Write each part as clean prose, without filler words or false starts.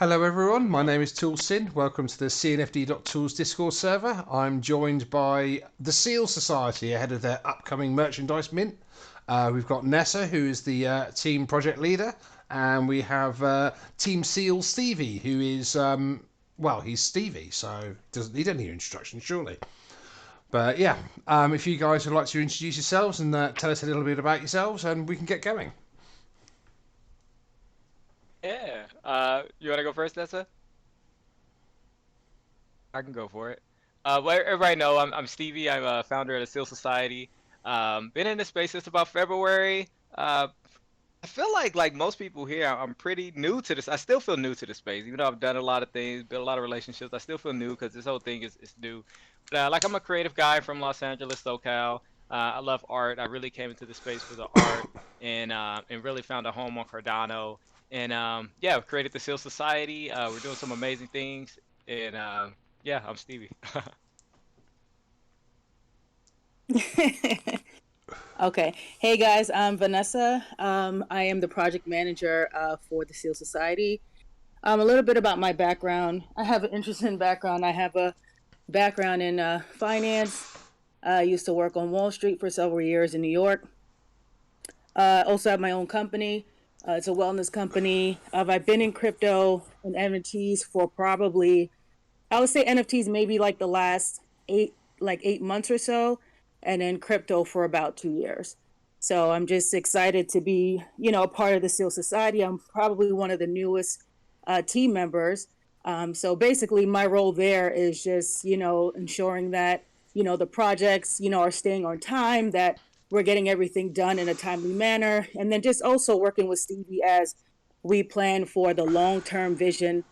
Hello everyone, my name is ToolSin. Welcome to the cnfd.tools Discord server. I'm joined by the Seal Society ahead of their upcoming merchandise mint. We've got Nessa, who is the team project leader, and we have Team Seal Stevie, who is, he's Stevie, so doesn't need any introduction, surely. But yeah, if you guys would like to introduce yourselves and tell us a little bit about yourselves, and we can get going. Yeah. You want to go first, Nessa? I can go for it. Well, everybody know I'm Stevie. I'm a founder of the Seal Society. Been in this space since about February. I feel like most people here, I'm pretty new to this. I still feel new to the space, even though I've done a lot of things, built a lot of relationships. I still feel new because this whole thing is new. But like I'm a creative guy from Los Angeles, SoCal. I love art. I really came into the space for the art and really found a home on Cardano. And yeah, I've created the Seal Society. We're doing some amazing things. And yeah, I'm Stevie. Okay. Hey guys, I'm Vanessa. I am the project manager for the Seal Society. A little bit about my background. I have an interesting background. I have a background in finance. I used to work on Wall Street for several years in New York. Also have my own company. It's a wellness company. I've been in crypto and NFTs for probably, I would say NFTs maybe like the last 8 months or so, and then crypto for about 2 years. So I'm just excited to be, a part of the Seal Society. I'm probably one of the newest team members. So basically, my role there is just, ensuring that, the projects, are staying on time, that we're getting everything done in a timely manner, and then just also working with Stevie as we plan for the long-term vision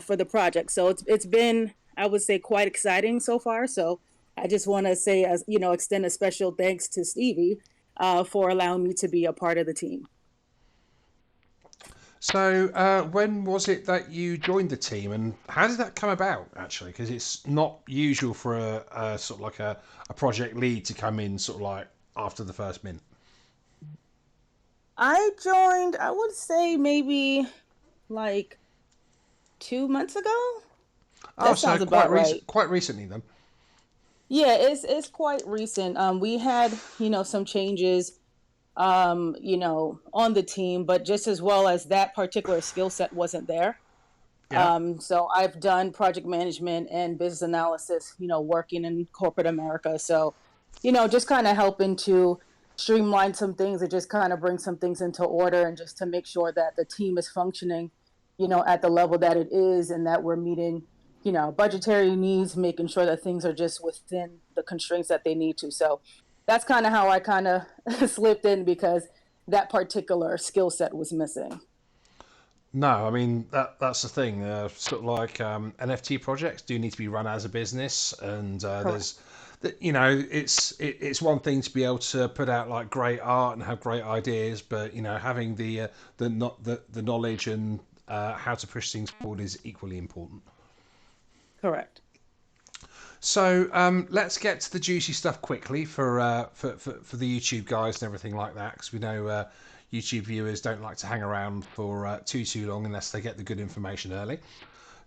for the project. So it's been, I would say, quite exciting so far. So I just want to say, as extend a special thanks to Stevie for allowing me to be a part of the team. So, when was it that you joined the team, and how did that come about? Actually, because it's not usual for a sort of like a project lead to come in sort of like after the first mint. I joined, I would say maybe like 2 months ago. Oh, That so sounds about right. quite recently then. Yeah, it's quite recent. We had, some changes on the team, but just as well as that particular skill set wasn't there. Yeah. So I've done project management and business analysis, working in corporate America. So, just kind of helping to streamline some things and just kind of bring some things into order and just to make sure that the team is functioning, at the level that it is and that we're meeting, budgetary needs, making sure that things are just within the constraints that they need to. So that's kind of how I kind of slipped in because that particular skill set was missing. No, I mean that's the thing. Sort of like NFT projects do need to be run as a business, and Correct. it's one thing to be able to put out like great art and have great ideas, but having the knowledge and how to push things forward is equally important. Correct. So let's get to the juicy stuff quickly for the YouTube guys and everything like that, because we know YouTube viewers don't like to hang around for too long unless they get the good information early.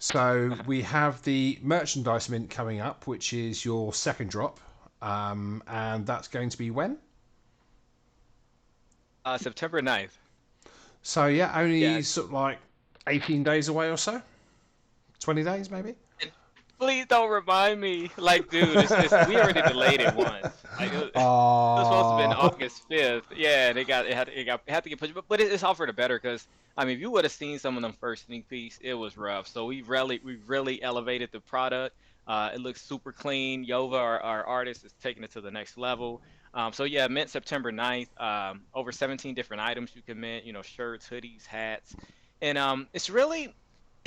So we have the merchandise mint coming up, which is your second drop, and that's going to be when? September 9th. So yeah, only Yeah. sort of like 18 days away or so, 20 days maybe. And please don't remind me. Like, dude, it's we already delayed it once. It was supposed to be Oh, August 5th. Yeah, and it had to get pushed, but it's all for the better because I mean, if you would have seen some of them first sneak peeks, it was rough. So we really elevated the product. It looks super clean. Yova, our artist, is taking it to the next level. So yeah, mint September 9th. Over 17 different items you can mint. You know, shirts, hoodies, hats, and it's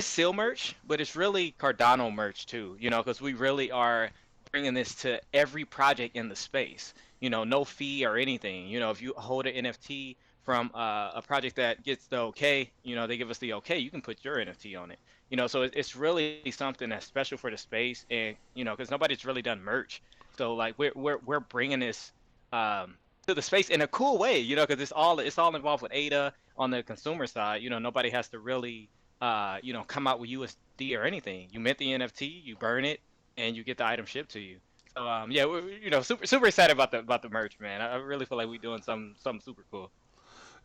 seal merch, but it's really Cardano merch too. You know, because we really are bringing this to every project in the space. You know, no fee or anything. You know, if you hold an NFT from a project that gets the okay, you know, they give us the okay, you can put your NFT on it. You know, so it's really something that's special for the space, and you know, because nobody's really done merch. So like we're bringing this to the space in a cool way. You know, because it's all involved with ADA on the consumer side. You know, nobody has to really come out with USD or anything. You mint the NFT, you burn it, and you get the item shipped to you. So yeah, we're super excited about the merch, man. I really feel like we're doing something super cool.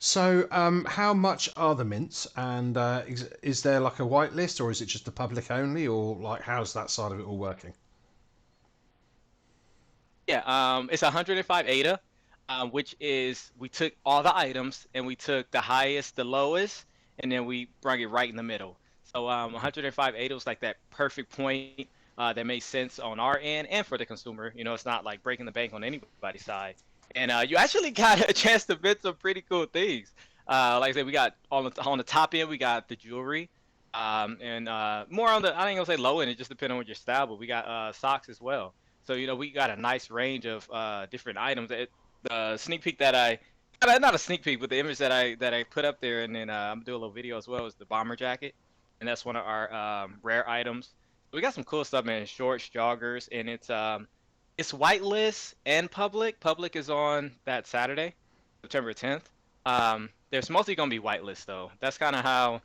So, how much are the mints, and is there like a whitelist, or is it just the public only, or like how's that side of it all working? Yeah, it's 105 ADA, which is we took all the items and we took the highest, the lowest, and then we brought it right in the middle. So 105 ADA was like that perfect point that made sense on our end and for the consumer. It's not like breaking the bank on anybody's side. And you actually got a chance to bid some pretty cool things. Like I said, we got on the top end, we got the jewelry. And more on the, I ain't gonna say low end, it just depends on what your style, but we got socks as well. So we got a nice range of different items. The sneak peek that not a sneak peek, but the image that I put up there, and then I'm doing a little video as well, is the bomber jacket, and that's one of our rare items. We got some cool stuff, man. Shorts, joggers, and it's whitelist and public. Public is on that Saturday, September 10th. There's mostly gonna be whitelist though. That's kind of how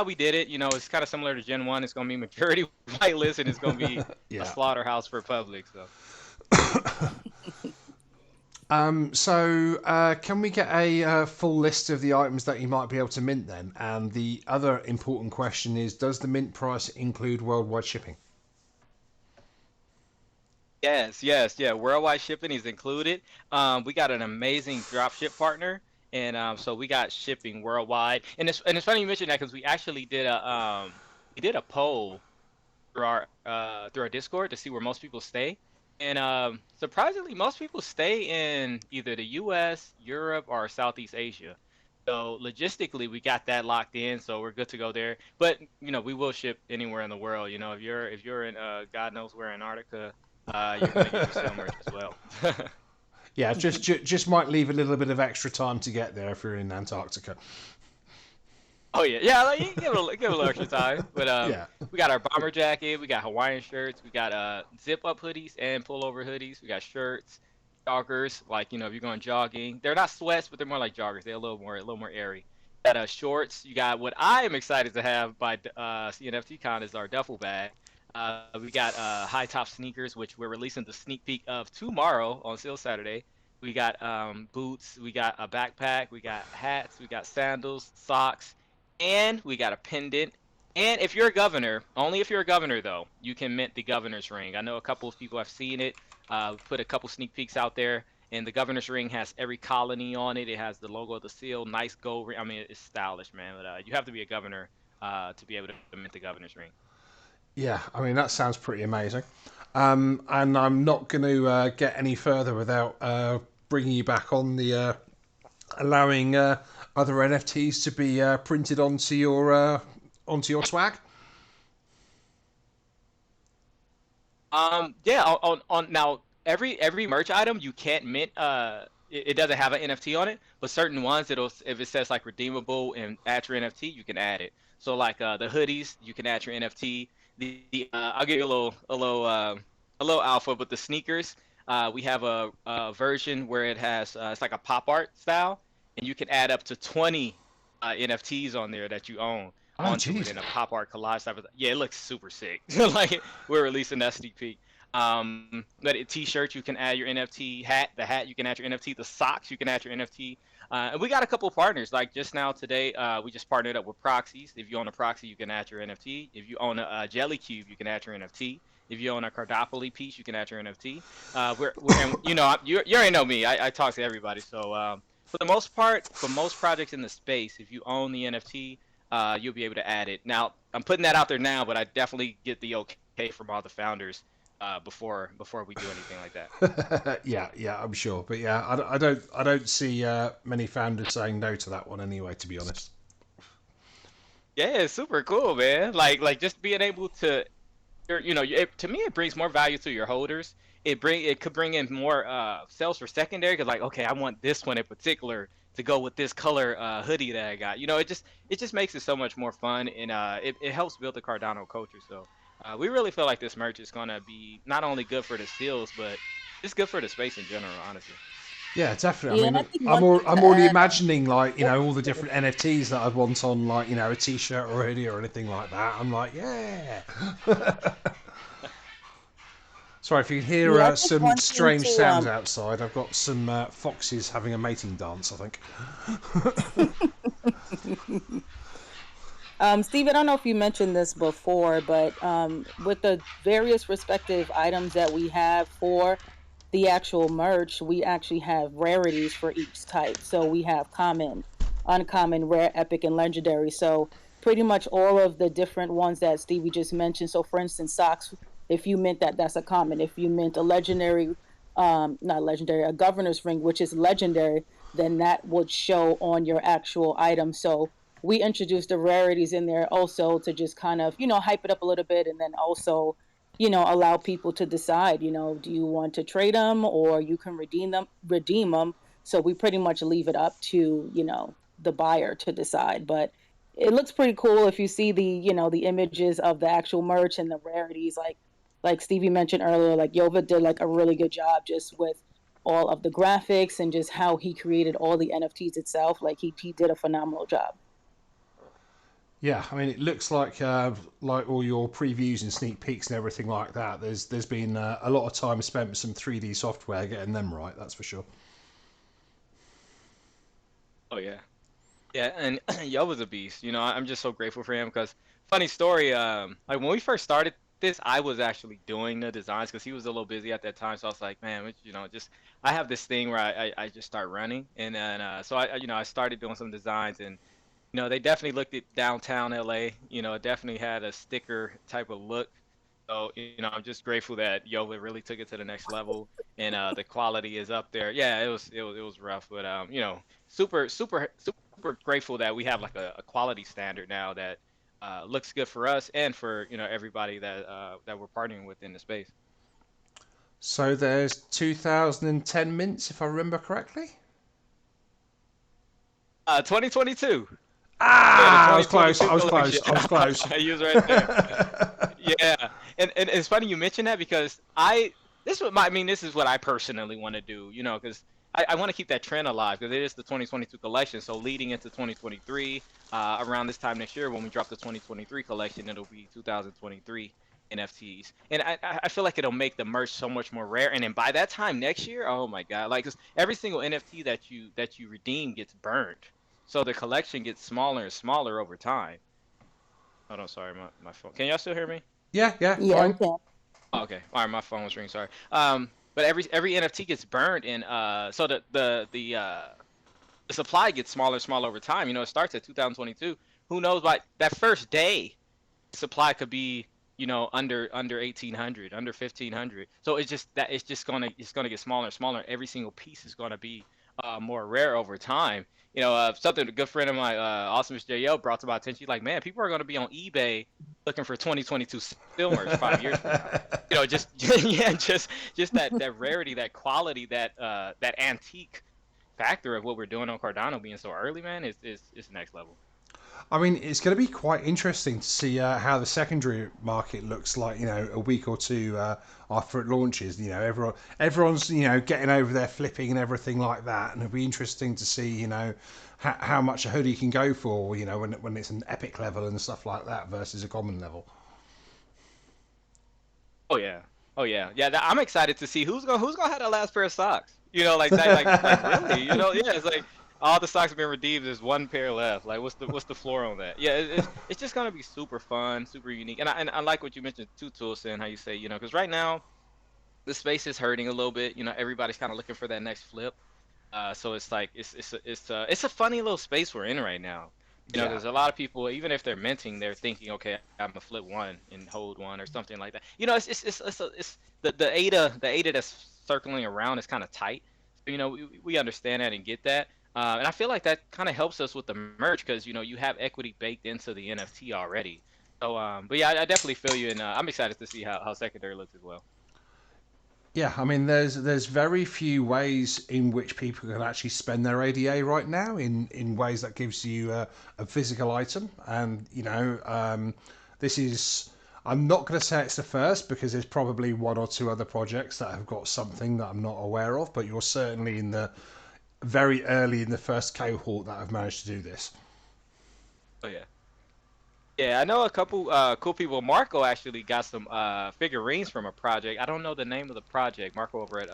we did it. It's kind of similar to Gen 1. It's gonna be majority whitelist, and it's gonna be a Yeah. slaughterhouse for public. So So, can we get a full list of the items that you might be able to mint then? And the other important question is, does the mint price include worldwide shipping? yes, yes, yeah. Worldwide shipping is included. We got an amazing dropship partner, and so we got shipping worldwide. And it's funny you mentioned that because we did a poll through our Discord to see where most people stay. And surprisingly, most people stay in either the US, Europe, or Southeast Asia. So logistically, we got that locked in, so we're good to go there. But we will ship anywhere in the world. If you're in God knows where, Antarctica, you're gonna get your sale merch as well. Yeah, just might leave a little bit of extra time to get there if you're in Antarctica. Oh yeah, yeah. Like, you give a little extra time, but Yeah. we got our bomber jacket, we got Hawaiian shirts, we got zip up hoodies and pullover hoodies, we got shirts, joggers. Like if you're going jogging, they're not sweats, but they're more like joggers. They're a little more airy. Got shorts. You got what I am excited to have by CNFT Con is our duffel bag. We got high top sneakers, which we're releasing the sneak peek of tomorrow on Sale Saturday. We got boots, we got a backpack, we got hats, we got sandals, socks, and we got a pendant. And if you're a governor, only if you're a governor though, you can mint the governor's ring. I know a couple of people have seen it. Put a couple sneak peeks out there, and the governor's ring has every colony on it. It has the logo of the seal, nice gold ring. I mean, it's stylish, man. But you have to be a governor to be able to mint the governor's ring. Yeah, I mean, that sounds pretty amazing. And I'm not going to get any further without bringing you back on the allowing other NFTs to be printed onto your swag. Yeah, on now every merch item you can't mint. It doesn't have an NFT on it, but certain ones if it says like redeemable and add your NFT, you can add it. So like the hoodies, you can add your NFT. I'll give you a little alpha, but the sneakers, we have a version where it has it's like a pop art style, and you can add up to 20 NFTs on there that you own Oh, onto it jeez. in a pop art collage type of. Yeah, it looks super sick. Like we're releasing that sneak peek. But a t-shirt you can add your NFT, the hat you can add your NFT, the socks you can add your NFT. And we got a couple of partners. Like just now today, we just partnered up with Proxies. If you own a Proxy, you can add your NFT. If you own a Jelly Cube, you can add your NFT. If you own a Cardopoly piece, you can add your NFT. And you already know me. I talk to everybody. So for the most part, for most projects in the space, if you own the NFT, you'll be able to add it. Now I'm putting that out there now, but I definitely get the okay from all the founders before we do anything like that. Yeah, yeah, I'm sure, but yeah, I don't see many founders saying no to that one anyway. To be honest. Yeah, it's super cool, man. Like just being able to, to me it brings more value to your holders. It could bring in more sales for secondary because like okay, I want this one in particular to go with this color hoodie that I got. It just makes it so much more fun and it helps build the Cardano culture. So we really feel like this merch is gonna be not only good for the seals, but it's good for the space in general, honestly. Yeah, definitely. Yeah, I and I mean, think one thing I'm to already add. imagining like all the different NFTs that I'd want on like a T-shirt or a hoodie or anything like that. I'm like, yeah. Sorry if you can hear Yeah, I think some one thing strange to sounds outside. I've got some foxes having a mating dance, I think. Steve, I don't know if you mentioned this before, but with the various respective items that we have for the actual merch, we actually have rarities for each type. So we have common, uncommon, rare, epic, and legendary. So pretty much all of the different ones that Stevie just mentioned. So for instance, socks, if you mint that, that's a common. If you mint a legendary, not legendary, a governor's ring, which is legendary, then that would show on your actual item. So we introduced the rarities in there also to just kind of, hype it up a little bit and then also allow people to decide, do you want to trade them or you can redeem them. So we pretty much leave it up to, the buyer to decide. But it looks pretty cool if you see the images of the actual merch and the rarities. Like Stevie mentioned earlier, like Yova did like a really good job just with all of the graphics and just how he created all the NFTs itself. Like he did a phenomenal job. Yeah, I mean, it looks like all your previews and sneak peeks and everything like that. There's been a lot of time spent with some 3D software getting them right. That's for sure. Oh yeah. Yeah, and Yo was a beast. I'm just so grateful for him because funny story. Like when we first started this, I was actually doing the designs because he was a little busy at that time. So I was like, man, just I have this thing where I just start running, and then so I started doing some designs, and they definitely looked at downtown LA. It definitely had a sticker type of look. So, I'm just grateful that Yoba really took it to the next level, and the quality is up there. Yeah, it was rough, but super super super grateful that we have like a quality standard now that looks good for us and for everybody that we're partnering with in the space. So there's 2010 mints, if I remember correctly. 2022. Yeah, the Ah, I was close. 2022 I was collection. close. I was close. He was right there. Yeah, and it's funny you mention that because this is what I personally want to do, because I want to keep that trend alive because it is the 2022 collection. So leading into 2023, around this time next year when we drop the 2023 collection, it'll be 2023 NFTs, and I feel like it'll make the merch so much more rare. And then by that time next year, oh my God, like 'cause every single NFT that you redeem gets burned, so the collection gets smaller and smaller over time. Hold on, sorry, my phone. Can y'all still hear me? Yeah, yeah, Yeah, we fine. can. Oh, okay. All right, my phone was ringing. Sorry. But every NFT gets burned, and so the supply gets smaller and smaller over time. It starts at 2022. Who knows? By that first day, supply could be under 1800, under 1500. So it's just gonna get smaller and smaller. Every single piece is gonna be more rare over time. Something a good friend of mine, Awesomeness JL, brought to my attention. She's like, man, people are gonna be on eBay looking for 2022 still merch 5 years from now. Just yeah, just that rarity, that quality, that antique factor of what we're doing on Cardano being so early, man, is next level. I mean, it's going to be quite interesting to see how the secondary market looks like. A week or two after it launches. Everyone's getting over their flipping and everything like that, and it'll be interesting to see how much a hoodie can go for. When it's an epic level and stuff like that versus a common level. Oh yeah. Oh yeah. Yeah, I'm excited to see who's gonna have that last pair of socks. Like that, like really. Yeah, it's like all the socks have been redeemed. There's one pair left. Like what's the floor on that? Yeah, it's just gonna be super fun, super unique. And I like what you mentioned too, Toolson, how you say, because right now the space is hurting a little bit. Everybody's kind of looking for that next flip. So it's like it's a funny little space we're in right now. Yeah. Because a lot of people, even if they're minting, they're thinking, okay, I'm gonna flip one and hold one or something like that. It's the ADA that's circling around is kind of tight. So, we understand that and get that. And I feel like that kind of helps us with the merch because you have equity baked into the NFT already. So, but yeah, I definitely feel you, and I'm excited to see how secondary looks as well. Yeah, I mean, there's very few ways in which people can actually spend their ADA right now in ways that gives you a physical item, and this is. I'm not going to say it's the first because there's probably one or two other projects that have got something that I'm not aware of, but you're certainly in the very early in the first cohort that have managed to do this. Oh yeah. Yeah, I know a couple cool people. Marco actually got some figurines from a project. I don't know the name of the project. Marco over at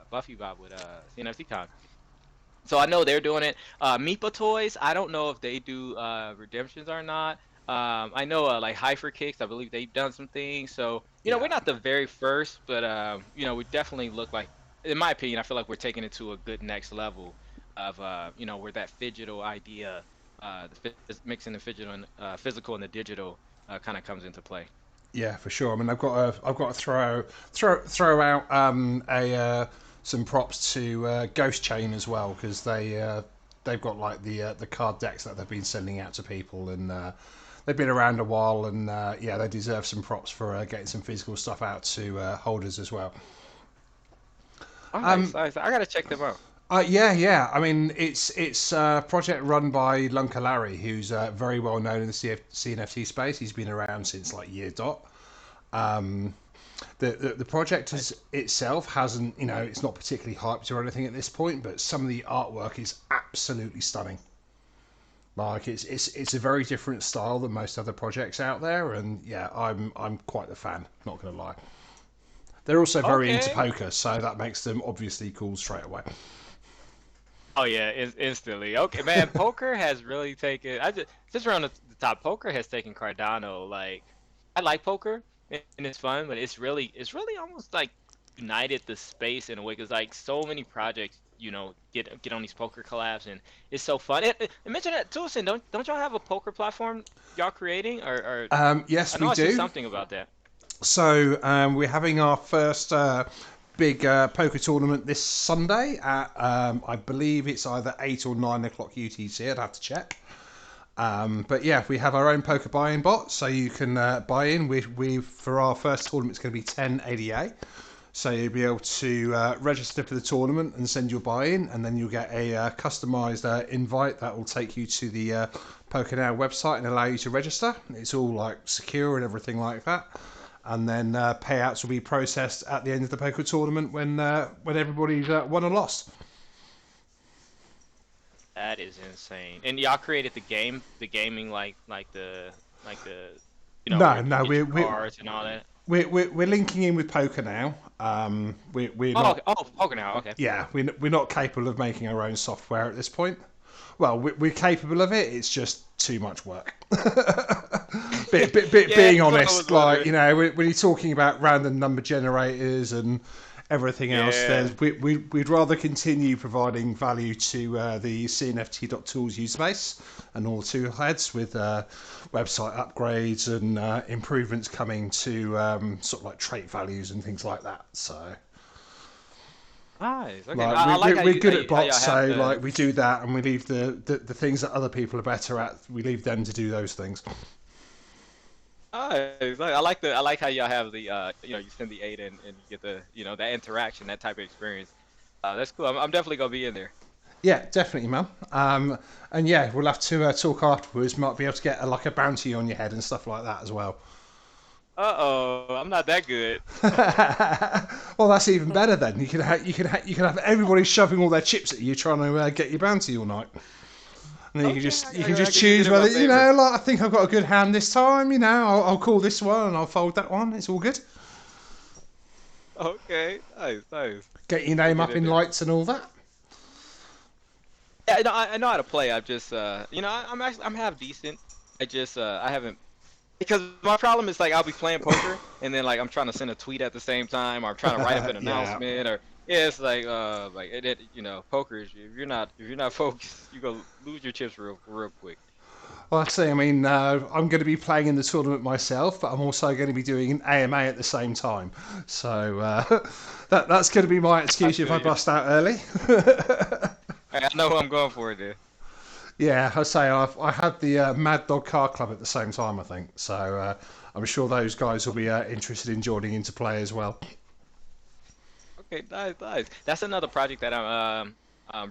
Buffy Bob with CNFCCon. So I know they're doing it. Meepa Toys, I don't know if they do redemptions or not. I know like Hyper Kicks, I believe they've done some things. So, we're Yeah. not the very first, but we definitely look like, in my opinion, I feel like we're taking it to a good next level of where that phygital idea, mixing the phygital and physical and the digital kind of comes into play. Yeah, for sure. I mean, I've got to throw out a some props to Ghost Chain as well because they've got like the card decks that they've been sending out to people, and they've been around a while, and yeah, they deserve some props for getting some physical stuff out to holders as well. Oh, nice, nice. I gotta check them out. Yeah, yeah. I mean, it's a project run by Lunka Larry, who's very well known in the CNFT space. He's been around since like year dot. Um, the project Nice. as itself hasn't, it's not particularly hyped or anything at this point, but some of the artwork is absolutely stunning. Like it's a very different style than most other projects out there, and yeah, I'm quite a fan. Not gonna lie. They're also very into Okay. poker, so that makes them obviously cool straight away. Oh yeah, instantly. Okay, man. Poker has really taken. I just around the top. Poker has taken Cardano. Like, I like poker and it's fun, but it's really almost like united the space in a way because like so many projects, get on these poker collabs and it's so fun. And mention that ToolSin. Don't y'all have a poker platform y'all creating or I Yes, know we I see do. something about that. So we're having our first big poker tournament this Sunday at I believe it's either 8 or 9 o'clock UTC. I'd have to check. But yeah, we have our own poker buy-in bot, so you can buy in. We for our first tournament, it's going to be 10 ADA. So you'll be able to register for the tournament and send your buy-in, and then you'll get a customized invite that will take you to the Poker Now website and allow you to register. It's all like secure and everything like that. And then payouts will be processed at the end of the poker tournament when everybody's won or lost. That is insane. And y'all created the gaming like the where No, you can no, get your cards and all that. we're linking in with poker now. We're Oh, not. okay. Oh, poker now. Okay. Yeah, we're not capable of making our own software at this point. Well, we're capable of it. It's just too much work. Yeah, Being that's what I was honest, like wondering. when you're talking about random number generators and everything else, Yeah. we'd rather continue providing value to the CNFT.tools user base and all the tool heads with website upgrades and improvements coming to sort of like trait values and things like that. So. Nice. Okay. Like I like how we're you good at how bots, y'all have so the. like we do that, and we leave the things that other people are better at. We leave them to do those things. Nice. I like how y'all have the you send the aid and you get the that interaction, that type of experience. That's cool. I'm definitely gonna be in there. Yeah, definitely, man. And yeah, we'll have to talk afterwards. Might be able to get like a bounty on your head and stuff like that as well. Uh-oh, I'm not that good. Well, that's even better then. You can have everybody shoving all their chips at you, trying to get your bounty all night. And then Okay, you can I just can use it choose in my whether favor. like I think I've got a good hand this time. I'll call this one and I'll fold that one. It's all good. Okay, nice, nice. Get your I'll name get up in in there. lights and all that. Yeah, I know how to play. I've just I'm half decent. I haven't because my problem is like I'll be playing poker and then like I'm trying to send a tweet at the same time or I'm trying to write up an Yeah. announcement or yeah, it's like poker is if you're not focused, you go lose your chips real quick. Well, I say, I mean, I'm going to be playing in the tournament myself, but I'm also going to be doing an AMA at the same time. So that's going to be my I excuse if feel I you. bust out early. I know who I'm going for there. Yeah, I say I had the Mad Dog Car Club at the same time, I think. So I'm sure those guys will be interested in joining into play as well. Okay, nice, nice. That's another project that I'm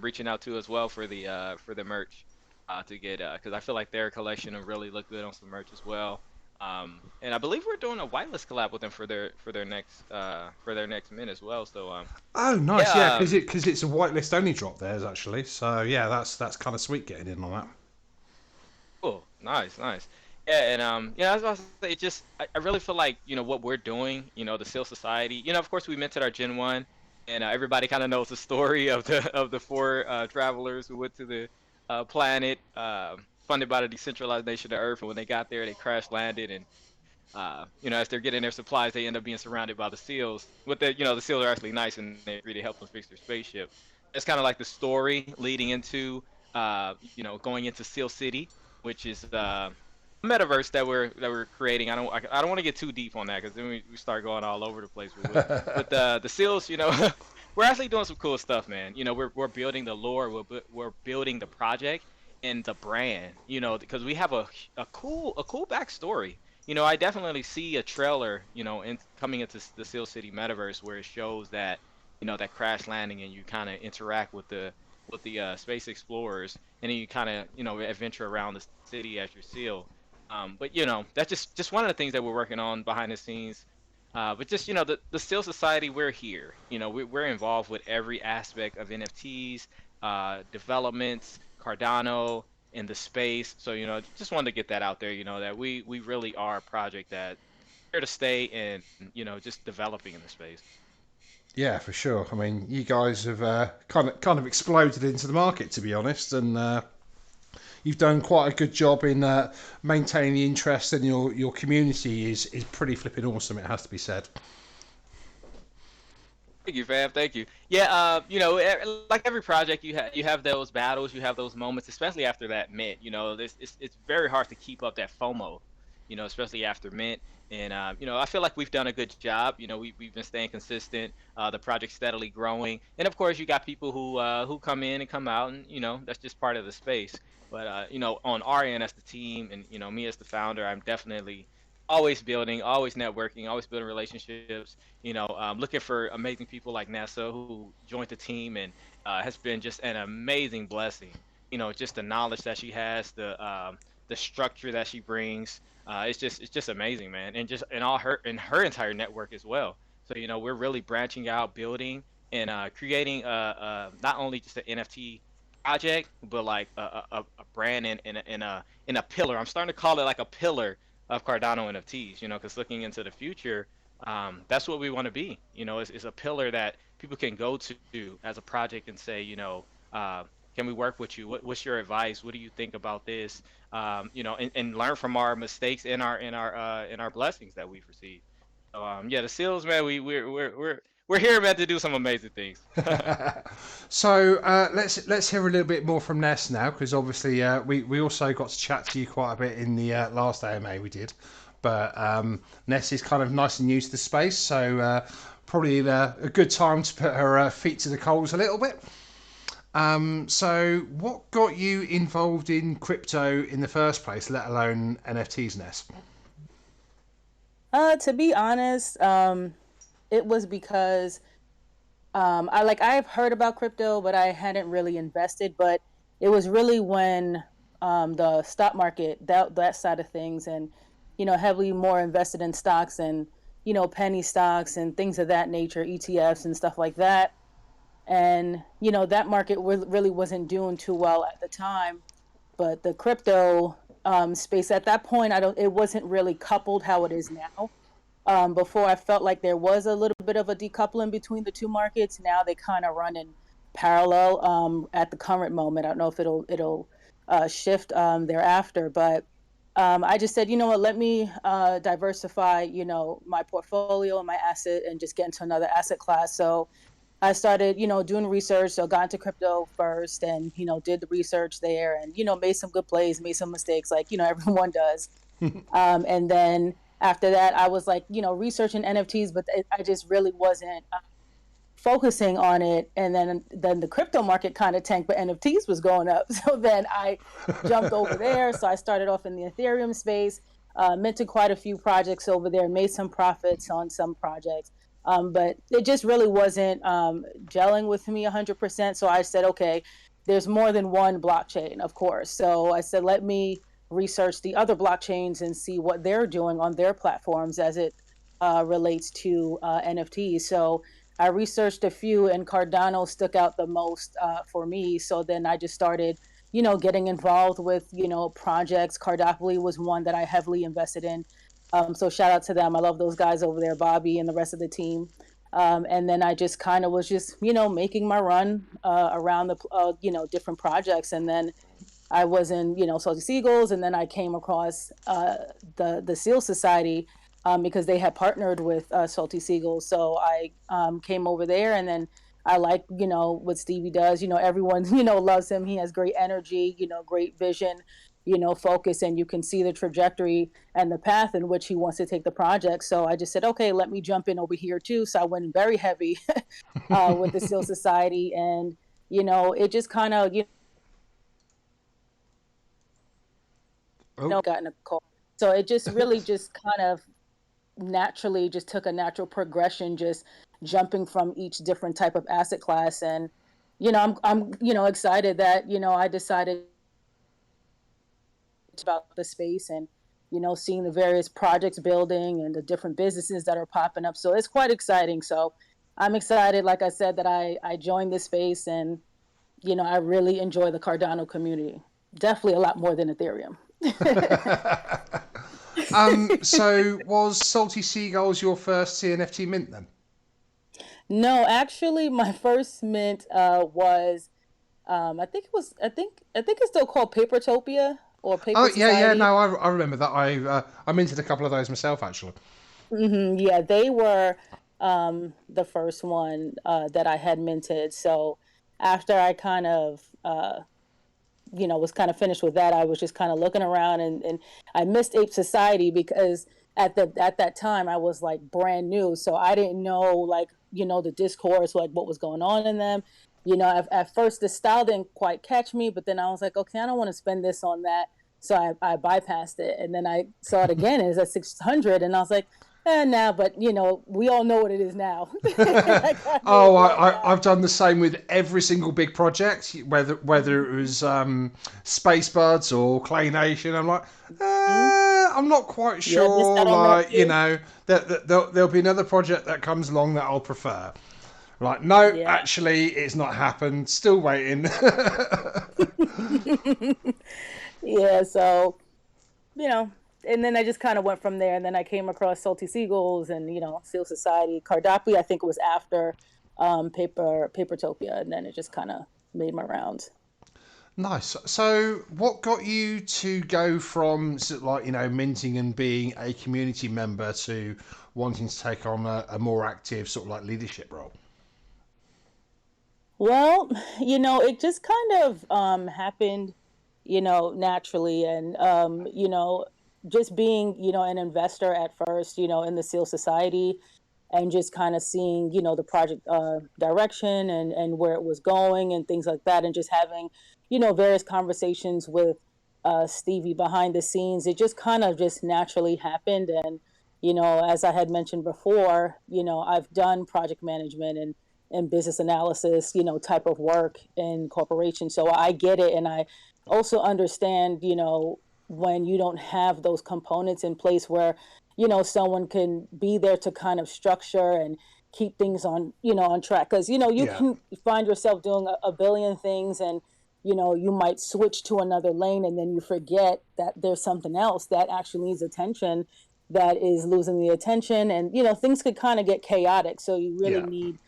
reaching out to as well for the merch to get because I feel like their collection will really look good on some merch as well. And I believe we're doing a whitelist collab with them for their next mint as well. So Oh, nice. Yeah, yeah, because it's a whitelist only drop theirs actually. So yeah, that's kind of sweet getting in on that. cool, nice, nice. Yeah, and yeah, I was about to say, it just I really feel like what we're doing, the Seal Society. Of course we minted our Gen 1, and everybody kind of knows the story of the four travelers who went to the planet, funded by the decentralized nation of Earth, and when they got there, they crash landed, and as they're getting their supplies, they end up being surrounded by the seals. With the seals are actually nice, and they agree to help them fix their spaceship. It's kind of like the story leading into, going into Seal City, which is a metaverse that we're creating. I don't want to get too deep on that because then we start going all over the place with it. But the seals, we're actually doing some cool stuff, man. We're building the lore, we're building the project and the brand. Because we have a cool backstory. I definitely see a trailer, coming into the Seal City metaverse where it shows that, that crash landing, and you kind of interact with the space explorers, and then you kind of, adventure around the city as your seal. But that's just one of the things that we're working on behind the scenes. But just the Seal Society, we're here. We're involved with every aspect of NFTs, developments, Cardano, in the space. So just wanted to get that out there. That we really are a project that here to stay, and just developing in the space. Yeah, for sure. I mean, you guys have kind of exploded into the market, to be honest, and you've done quite a good job in maintaining the interest, and your community is pretty flipping awesome. It has to be said. Thank you, fam. Thank you. Yeah, like every project, you have those battles, you have those moments, especially after that mint. It's very hard to keep up that FOMO, especially after mint. And I feel like we've done a good job. We've been staying consistent. The project's steadily growing, and of course, you got people who come in and come out, and that's just part of the space. But on our end as the team, and me as the founder, I'm definitely always building, always networking, always building relationships, looking for amazing people like Nessa who joined the team, and has been just an amazing blessing. Just the knowledge that she has, the structure that she brings. It's just amazing, man, and just and all her entire network as well. So we're really branching out, building, and creating not only just an NFT project, but like a brand, in a pillar. I'm starting to call it like a pillar of Cardano NFTs. Because looking into the future, that's what we want to be. Is a pillar that people can go to as a project and say, uh, can we work with you? What's your advice? What do you think about this? And learn from our mistakes and our blessings that we've received. So yeah, the seals, man, we're here, man, to do some amazing things. So let's hear a little bit more from Ness now, because obviously we also got to chat to you quite a bit in the last AMA we did, but Ness is kind of nice and new to the space, so probably a good time to put her feet to the coals a little bit. So what got you involved in crypto in the first place, let alone NFTs, Ness? To be honest, it was because I've heard about crypto, but I hadn't really invested. But it was really when the stock market, that side of things, and heavily more invested in stocks and penny stocks and things of that nature, ETFs and stuff like that. And that market really wasn't doing too well at the time. But the crypto space at that point, I don't. It wasn't really coupled how it is now. Before, I felt like there was a little bit of a decoupling between the two markets. Now they kind of run in parallel at the current moment. I don't know if it'll shift thereafter, but I just said, you know what, let me diversify, my portfolio and my asset, and just get into another asset class. So I started, doing research. So got into crypto first, and did the research there, and made some good plays, made some mistakes, like everyone does. And then after that, I was like, researching NFTs, but I just really wasn't focusing on it. And then the crypto market kind of tanked, but NFTs was going up. So then I jumped over there. So I started off in the Ethereum space, minted quite a few projects over there, made some profits on some projects. But it just really wasn't gelling with me 100%. So I said, okay, there's more than one blockchain, of course. So I said, let me research the other blockchains and see what they're doing on their platforms as it relates to NFTs. So I researched a few, and Cardano stuck out the most for me. So then I just started, getting involved with, projects. Cardopoly was one that I heavily invested in. So shout out to them. I love those guys over there, Bobby and the rest of the team. And then I just kind of was just, making my run around the, different projects. And then I was in, Salty Seagulls, and then I came across the Seal Society because they had partnered with Salty Seagulls. So I came over there, and then I like, what Stevie does. Everyone, loves him. He has great energy, great vision, focus, and you can see the trajectory and the path in which he wants to take the project. So I just said, okay, let me jump in over here too. So I went very heavy with the Seal Society, and it just kind of, Oh, gotten a call. So it just really just kind of naturally just took a natural progression, just jumping from each different type of asset class. And, I'm excited that, I decided about the space and, seeing the various projects building and the different businesses that are popping up. So it's quite exciting. So I'm excited, like I said, that I joined this space, and, I really enjoy the Cardano community. Definitely a lot more than Ethereum. so was Salty Seagulls your first CNFT mint then? No, actually, my first mint was I think it's still called Papertopia or Oh Paper yeah, yeah. Society. No, I remember that. I minted a couple of those myself actually. Yeah, they were the first one that I had minted. So after I kind of was kind of finished with that, I was just kind of looking around, and I missed Ape Society because at that time I was like brand new, so I didn't know, like, the discourse, like what was going on in them. At first the style didn't quite catch me, but then I was like, okay, I don't want to spend this on that, so I bypassed it, and then I saw it again, and it's at 600, and I was like, nah, but we all know what it is now. Like, I Oh, moved on I've now. done the same with every single big project, whether it was Space Buds or Clay Nation. I'm like, Mhm. I'm not quite Yeah, missed sure. out on that Like, too. that there'll be another project that comes along that I'll prefer. Like, no, Yeah. actually, it's not happened. Still waiting. Yeah, so, you know, and then I just kind of went from there. And then I came across Salty Seagulls and, Seal Society. Cardopi, I think it was after Papertopia. And then it just kind of made my rounds. Nice. So, what got you to go from sort of like minting and being a community member to wanting to take on a more active sort of like leadership role? Well, it just kind of happened, naturally. And, just being, an investor at first, in the Seal Society, and just kind of seeing, the project direction and where it was going and things like that. And just having, various conversations with Stevie behind the scenes. It just kind of just naturally happened. And, as I had mentioned before, I've done project management and business analysis, type of work in corporations. So I get it. And I also understand, when you don't have those components in place where, someone can be there to kind of structure and keep things on, on track. Cause, you Yeah. can find yourself doing a billion things, and, you might switch to another lane, and then you forget that there's something else that actually needs attention that is losing the attention. And, things could kind of get chaotic. So you really Yeah. need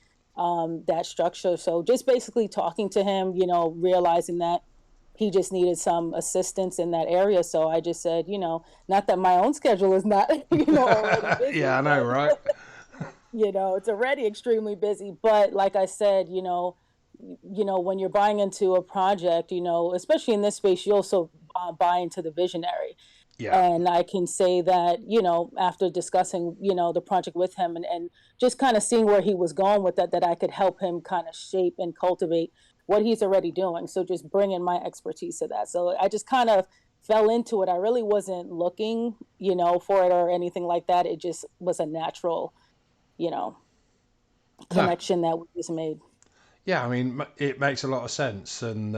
that structure. So just basically talking to him, realizing that he just needed some assistance in that area. So I just said, not that my own schedule is not, already Yeah, busy, I know, but right? it's already extremely busy. But like I said, when you're buying into a project, especially in this space, you also buy into the visionary. Yeah. And I can say that, after discussing, the project with him, and just kind of seeing where he was going with that I could help him kind of shape and cultivate what he's already doing. So just bringing my expertise to that. So I just kind of fell into it. I really wasn't looking, for it or anything like that. It just was a natural, you know, No. connection that we just made. Yeah, I mean, it makes a lot of sense, and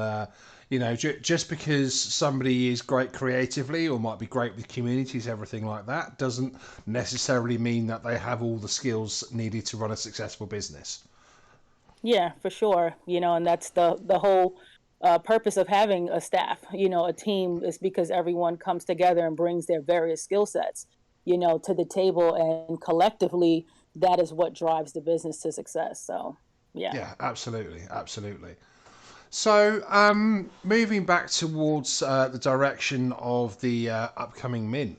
Just because somebody is great creatively or might be great with communities, everything like that, doesn't necessarily mean that they have all the skills needed to run a successful business. Yeah, for sure. And that's the whole purpose of having a staff. A team is because everyone comes together and brings their various skill sets, to the table, and collectively, that is what drives the business to success. So, yeah. Yeah, absolutely, absolutely. So, moving back towards the direction of the upcoming mint.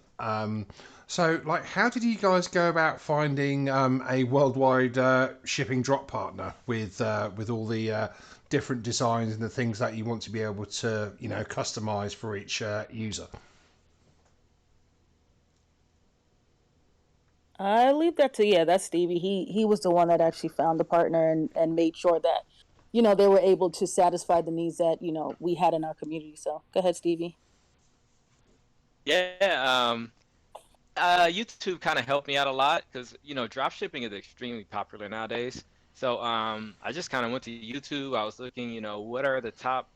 So, how did you guys go about finding a worldwide shipping drop partner with all the different designs and the things that you want to be able to, customize for each user? I leave that to, yeah, that's Stevie. He was the one that actually found the partner and made sure that, they were able to satisfy the needs that, we had in our community. So go ahead, Stevie. Yeah, YouTube kind of helped me out a lot because drop shipping is extremely popular nowadays. So I just kind of went to YouTube. I was looking, what are the top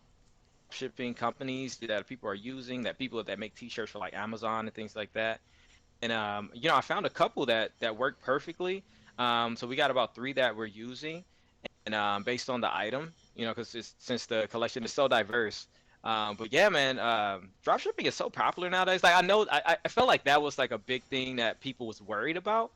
shipping companies that people are using, that people that make t-shirts for like Amazon and things like that. And I found a couple that worked perfectly. So we got about three that we're using, and based on the item, because since the collection is so diverse. But yeah, man, drop shipping is so popular nowadays. Like I know, I felt like that was like a big thing that people was worried about,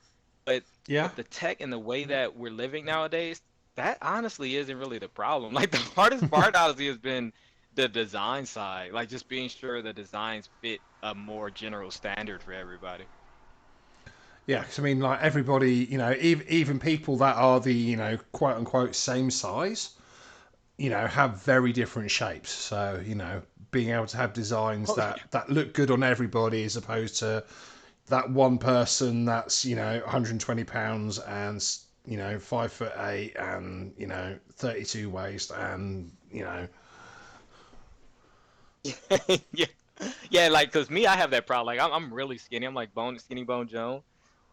but Yeah. with the tech and the way that we're living nowadays, that honestly isn't really the problem. Like the hardest part honestly has been the design side, like just being sure the designs fit a more general standard for everybody. Yeah, because I mean, like everybody, even people that are the, quote unquote same size, have very different shapes. So, being able to have designs Oh that look good on everybody as opposed to that one person that's, 120 pounds and 5'8" and 32 waist and yeah. Yeah, like, cause me, I have that problem. Like, I'm really skinny. I'm like skinny bone Joe.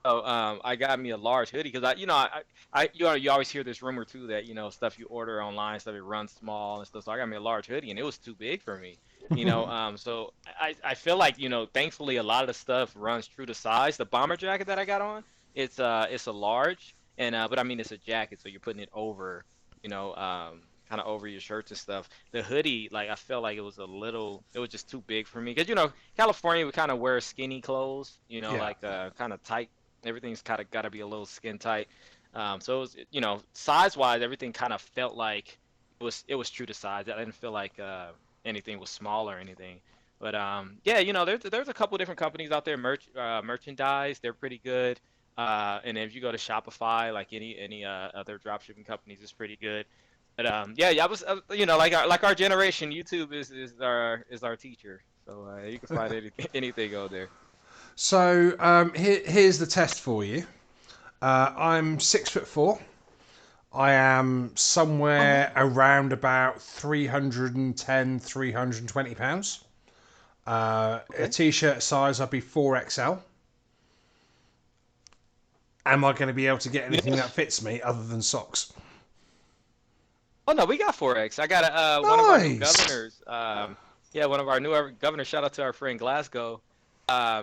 So, I got me a large hoodie because you always hear this rumor too that stuff you order online, stuff it runs small and stuff. So I got me a large hoodie and it was too big for me. So I feel like thankfully a lot of the stuff runs true to size. The bomber jacket that I got on, it's a large, and but I mean it's a jacket, so you're putting it over, kind of over your shirts and stuff. The hoodie, like I felt like it was just too big for me because California we kind of wear skinny clothes, yeah. like kind of tight. Everything's kind of got to be a little skin tight. So it was, size wise, everything kind of felt like it was true to size. I didn't feel like anything was small or anything. But yeah, there's a couple different companies out there, merchandise. They're pretty good. And if you go to Shopify, like any other dropshipping companies, it's pretty good. But yeah, I was, like our generation, YouTube is our teacher. So you can find anything on there. So here's the test for you. I'm 6'4". I am Oh, somewhere around about 310, 320 pounds. A okay. t-shirt size, I'd be 4XL. Am I going to be able to get You anything that fits me other than socks? Oh no, we got Forex. I got one of our new Nice. governors. Yeah, one of our new governors. Shout out to our friend Glasgow.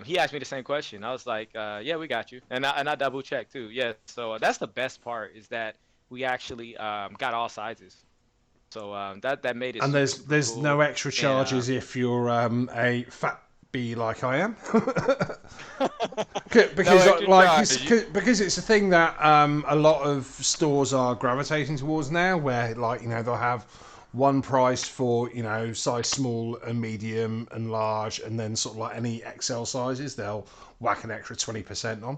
He asked me the same question. I was like, yeah, we got you, and I double checked too. Yeah, so that's the best part is that we actually got all sizes. So that made it And super there's super there's no cool. extra And charges if you're a fat bee like I am. no Because extra like charge. because it's a thing that a lot of stores are gravitating towards now, where like they'll have one price for size small and medium and large, and then sort of like any XL sizes they'll whack an extra 20% on.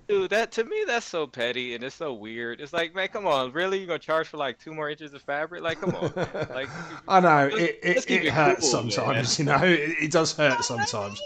Dude, that to me that's so petty and it's so weird. It's like, man, come on, really? You gonna charge for like 2 more inches of fabric? Like, come on, man. Like, I know let's let's keep it it hurts cool, man. sometimes. It does hurt sometimes.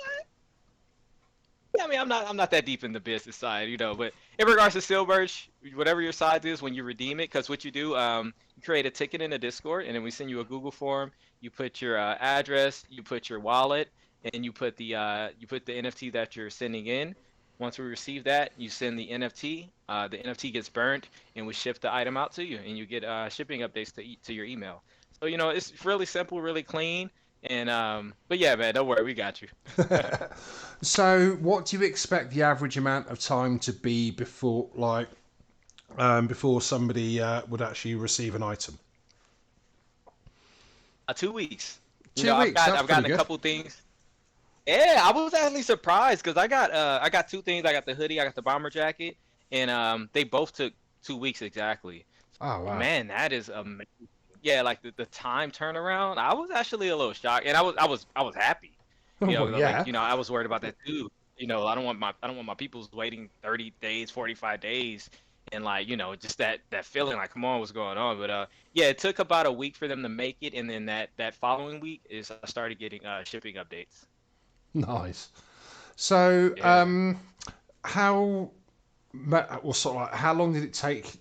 Yeah, I mean, I'm not that deep in the business side, But in regards to Silverch, whatever your size is when you redeem it, because what you do, you create a ticket in a Discord, and then we send you a Google form. You put your address, you put your wallet, and you put the NFT that you're sending in. Once we receive that, you send the NFT. The NFT gets burnt, and we ship the item out to you, and you get shipping updates to your email. So it's really simple, really clean, and but yeah, man, don't worry, we got you. So, what do you expect the average amount of time to be before, like, before somebody would actually receive an item? 2 weeks. Two I've weeks. got That's I've pretty gotten a good. couple things. Yeah, I was actually surprised because I got two things. I got the hoodie, I got the bomber jacket, and they both took 2 weeks exactly. Oh wow. Man, that is amazing. Yeah, like the time turnaround, I was actually a little shocked, and I was happy, Well, 'cause, like, yeah. I was worried about that too. I don't want my people's waiting 30 days, 45 days, and like, just that feeling like, come on, what's going on? But yeah, it took about a week for them to make it, and then that following week is I started getting shipping updates. Nice. So, Yeah. how well, sort of like, how long did it take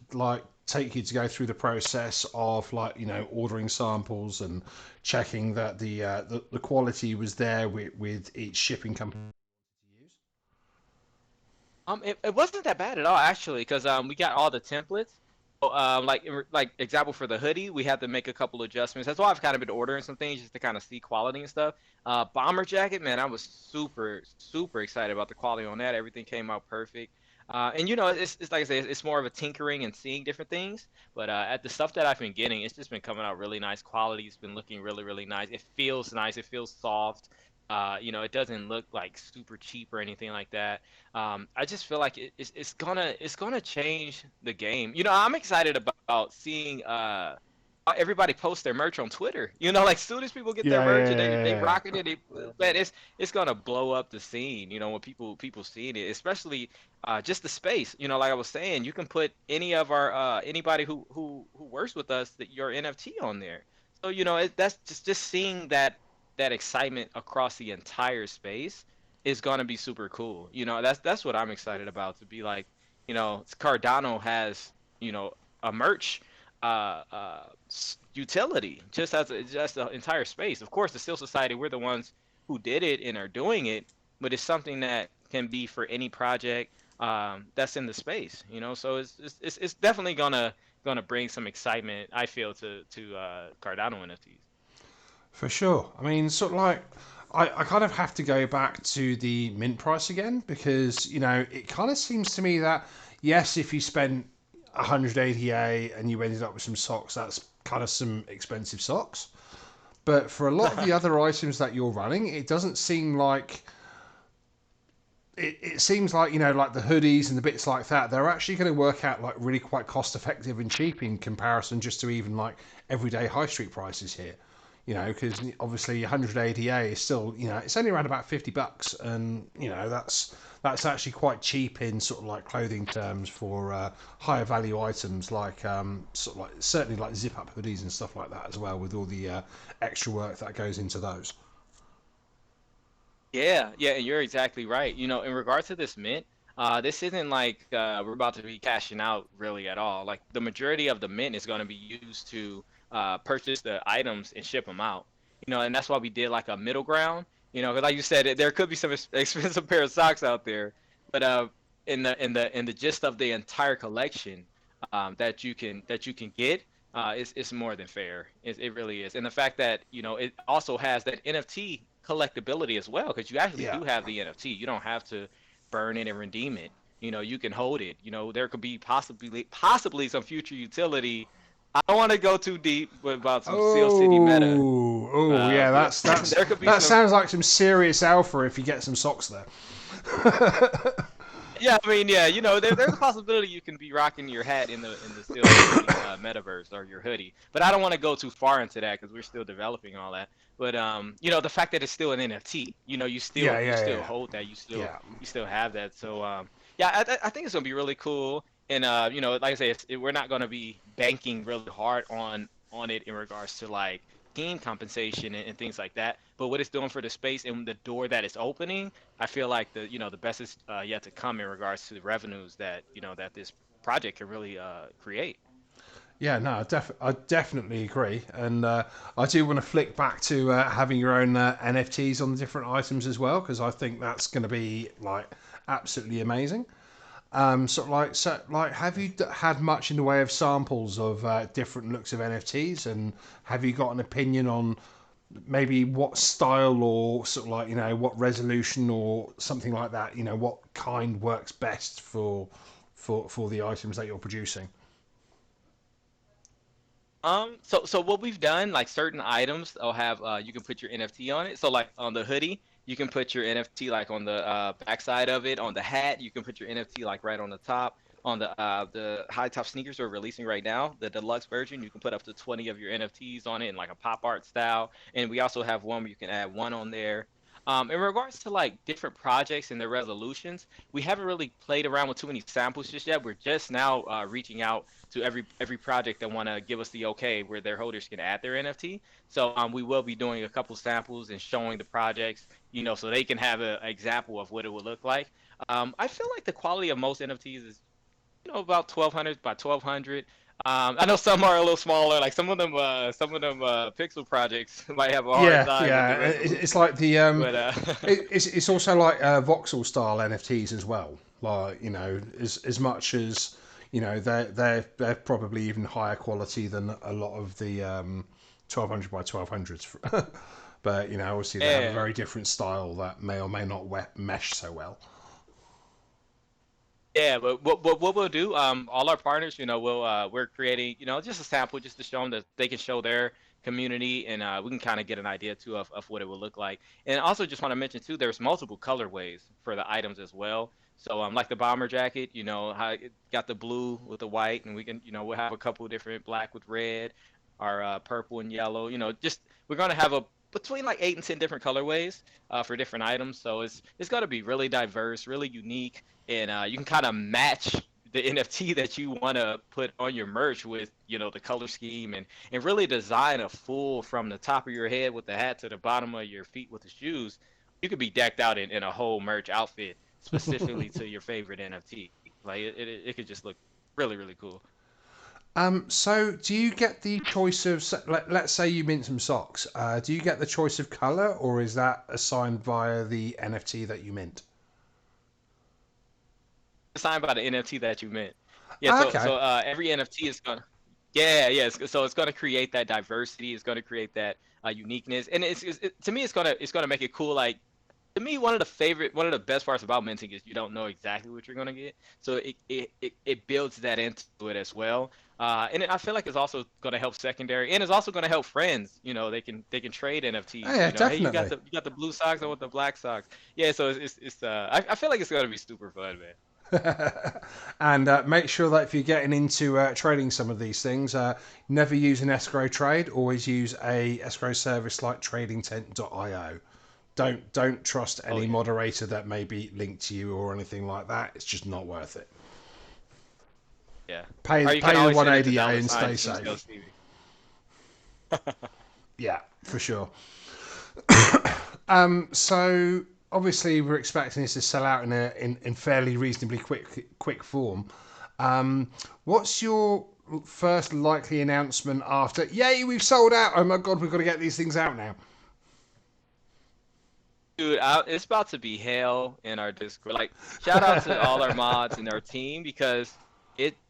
you to go through the process of like ordering samples and checking that the quality was there with each shipping company to use? It wasn't that bad at all actually, because we got all the templates. So, like example for the hoodie, we had to make a couple adjustments. That's why I've kind of been ordering some things just to kind of see quality and stuff. Bomber jacket, man, I was super super excited about the quality on that. Everything came out perfect. And it's like I said, it's more of a tinkering and seeing different things. But at the stuff that I've been getting, it's just been coming out really nice quality. It's been looking really really nice. It feels nice. It feels soft. It doesn't look like super cheap or anything like that. I just feel like it's gonna change the game. I'm excited about seeing everybody post their merch on Twitter. Like soon as people get their Yeah, merch yeah, and they yeah, rocking it, man, it's gonna blow up the scene. When people seeing it, especially just the space. Like I was saying, you can put any of our anybody who works with us that your NFT on there. So that's just seeing that excitement across the entire space is gonna be super cool. That's what I'm excited about to be like. Cardano has a merch utility just the entire space. Of course, the Steel Society, we're the ones who did it and are doing it, but it's something that can be for any project that's in the space. So it's definitely gonna bring some excitement. I feel to Cardano NFTs. for sure. I mean, sort of like, I kind of have to go back to the mint price again because it kind of seems to me that yes, if you spent 180A and you ended up with some socks, that's kind of some expensive socks. But for a lot of the other items that you're running, it doesn't seem like it seems like like the hoodies and the bits like that, they're actually going to work out like really quite cost effective and cheap in comparison just to even like everyday high street prices here. Because obviously 100 ADA is still it's only around about $50, and that's actually quite cheap in sort of like clothing terms for higher value items like sort of like certainly like zip up hoodies and stuff like that as well, with all the extra work that goes into those. Yeah, yeah, and you're exactly right. In regards to this mint, this isn't like we're about to be cashing out really at all. Like the majority of the mint is going to be used to purchase the items and ship them out. And that's why we did like a middle ground. 'Cause like you said, there could be some expensive pair of socks out there, but in the gist of the entire collection that you can get, it's more than fair. It really is, and the fact that it also has that NFT collectability as well, because you actually Yeah. do have the NFT. You don't have to burn it and redeem it. You can hold it. There could be possibly some future utility. I don't want to go too deep about some Seal City meta. Yeah. Yeah, That's there could be that some. sounds like some serious alpha if you get some socks there. Yeah, I mean, yeah, there's a possibility you can be rocking your hat in the Steel City metaverse or your hoodie, but I don't want to go too far into that because we're still developing all that. But the fact that it's still an NFT, you Yeah, still you yeah, still yeah, hold that, you still yeah. you still have that. So yeah, I think it's gonna be really cool. And like I say, we're not gonna be banking really hard on it in regards to like team compensation and things like that. But what it's doing for the space and the door that it's opening, I feel like the best is yet to come in regards to the revenues that this project can really create. Yeah, no, I definitely agree, and I do want to flick back to having your own NFTs on the different items as well, because I think that's going to be like absolutely amazing. Sort of like, so like, have you had much in the way of samples of different looks of NFTs, and have you got an opinion on maybe what style or sort of like, what resolution or something like that, what kind works best for the items that you're producing? So what we've done, like certain items, will have you can put your NFT on it. So like on the hoodie, you can put your NFT like on the backside of it. On the hat, you can put your NFT like right on the top. On the high top sneakers we're releasing right now, the deluxe version, you can put up to 20 of your NFTs on it in like a pop art style. And we also have one where you can add one on there. In regards to like different projects and their resolutions, we haven't really played around with too many samples just yet. We're just now reaching out to every project that want to give us the okay where their holders can add their NFT. So we will be doing a couple samples and showing the projects, so they can have an example of what it would look like. I feel like the quality of most NFTs is, about 1200 by 1200. I know some are a little smaller, like some of them pixel projects might have a hard Yeah, time with the yeah. It's resolution, like the but it's also like voxel style NFTs as well. Like, as much as, they're probably even higher quality than a lot of the 1200 by 1200s. But, obviously they have a yeah. very different style that may or may not mesh so well. Yeah, but what we'll do, all our partners, we're creating, just a sample just to show them that they can show their community, and we can kind of get an idea too of what it will look like. And also just want to mention too, there's multiple colorways for the items as well. So like the bomber jacket, how it got the blue with the white, and we can, we'll have a couple different black with red, our purple and yellow. Just we're gonna have a between like 8 and 10 different colorways for different items. So it's got to be really diverse, really unique, and you can kind of match the NFT that you want to put on your merch with, the color scheme, and really design a full from the top of your head with the hat to the bottom of your feet with the shoes. You could be decked out in a whole merch outfit specifically to your favorite NFT. Like it could just look really, really cool. So do you get the choice of, let's say you mint some socks, do you get the choice of color, or is that assigned via the NFT that you mint? Signed by the NFT that you meant. Yeah, Ah, so okay. so every NFT is gonna, yeah, yeah. So it's gonna create that diversity. It's gonna create that uniqueness, and to me, it's gonna make it cool. Like to me, one of the best parts about minting is you don't know exactly what you're gonna get. So it builds that into it as well. I feel like it's also gonna help secondary, and it's also gonna help friends. They can trade Oh, NFTs. yeah, Hey, you got definitely. the blue socks, I want the black socks. Yeah, so I feel like it's gonna be super fun, man. And make sure that if you're getting into trading some of these things, never use an escrow trade. Always use a escrow service like tradingtent.io. Don't trust Oh any yeah. moderator that may be linked to you or anything like that. It's just not worth it. Yeah. Pay Or you can pay the always send it to 180A dollar and sign stay Choose Go safe. Stevie. Yeah, for sure. So obviously we're expecting this to sell out in fairly reasonably quick form. What's your first likely announcement after? Yay, we've sold out! Oh my god, we've got to get these things out now. Dude, it's about to be hell in our Discord. Like, shout out to all our mods and our team because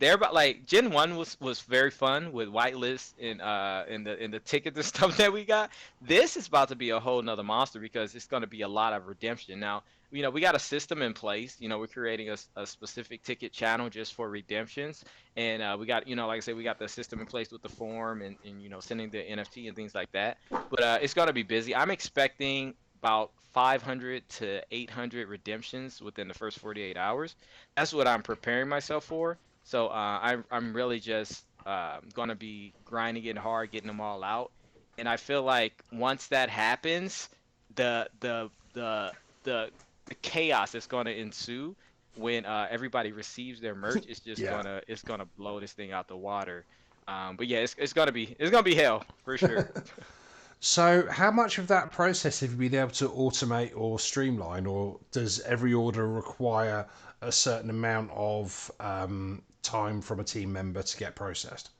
they're about like Gen 1 was very fun with whitelist and in the tickets and stuff that we got. This is about to be a whole nother monster because it's going to be a lot of redemption. Now, we got a system in place. We're creating a specific ticket channel just for redemptions, and we got, like I said, we got the system in place with the form and sending the NFT and things like that. But it's going to be busy. I'm expecting about 500 to 800 redemptions within the first 48 hours. That's what I'm preparing myself for. So I'm really just gonna be grinding it hard, getting them all out. And I feel like once that happens, the the the the, the chaos that's gonna ensue when everybody receives their merch is just Yeah. gonna blow this thing out the water. But yeah, it's gonna be hell for sure. So how much of that process have you been able to automate or streamline, or does every order require a certain amount of time from a team member to get processed?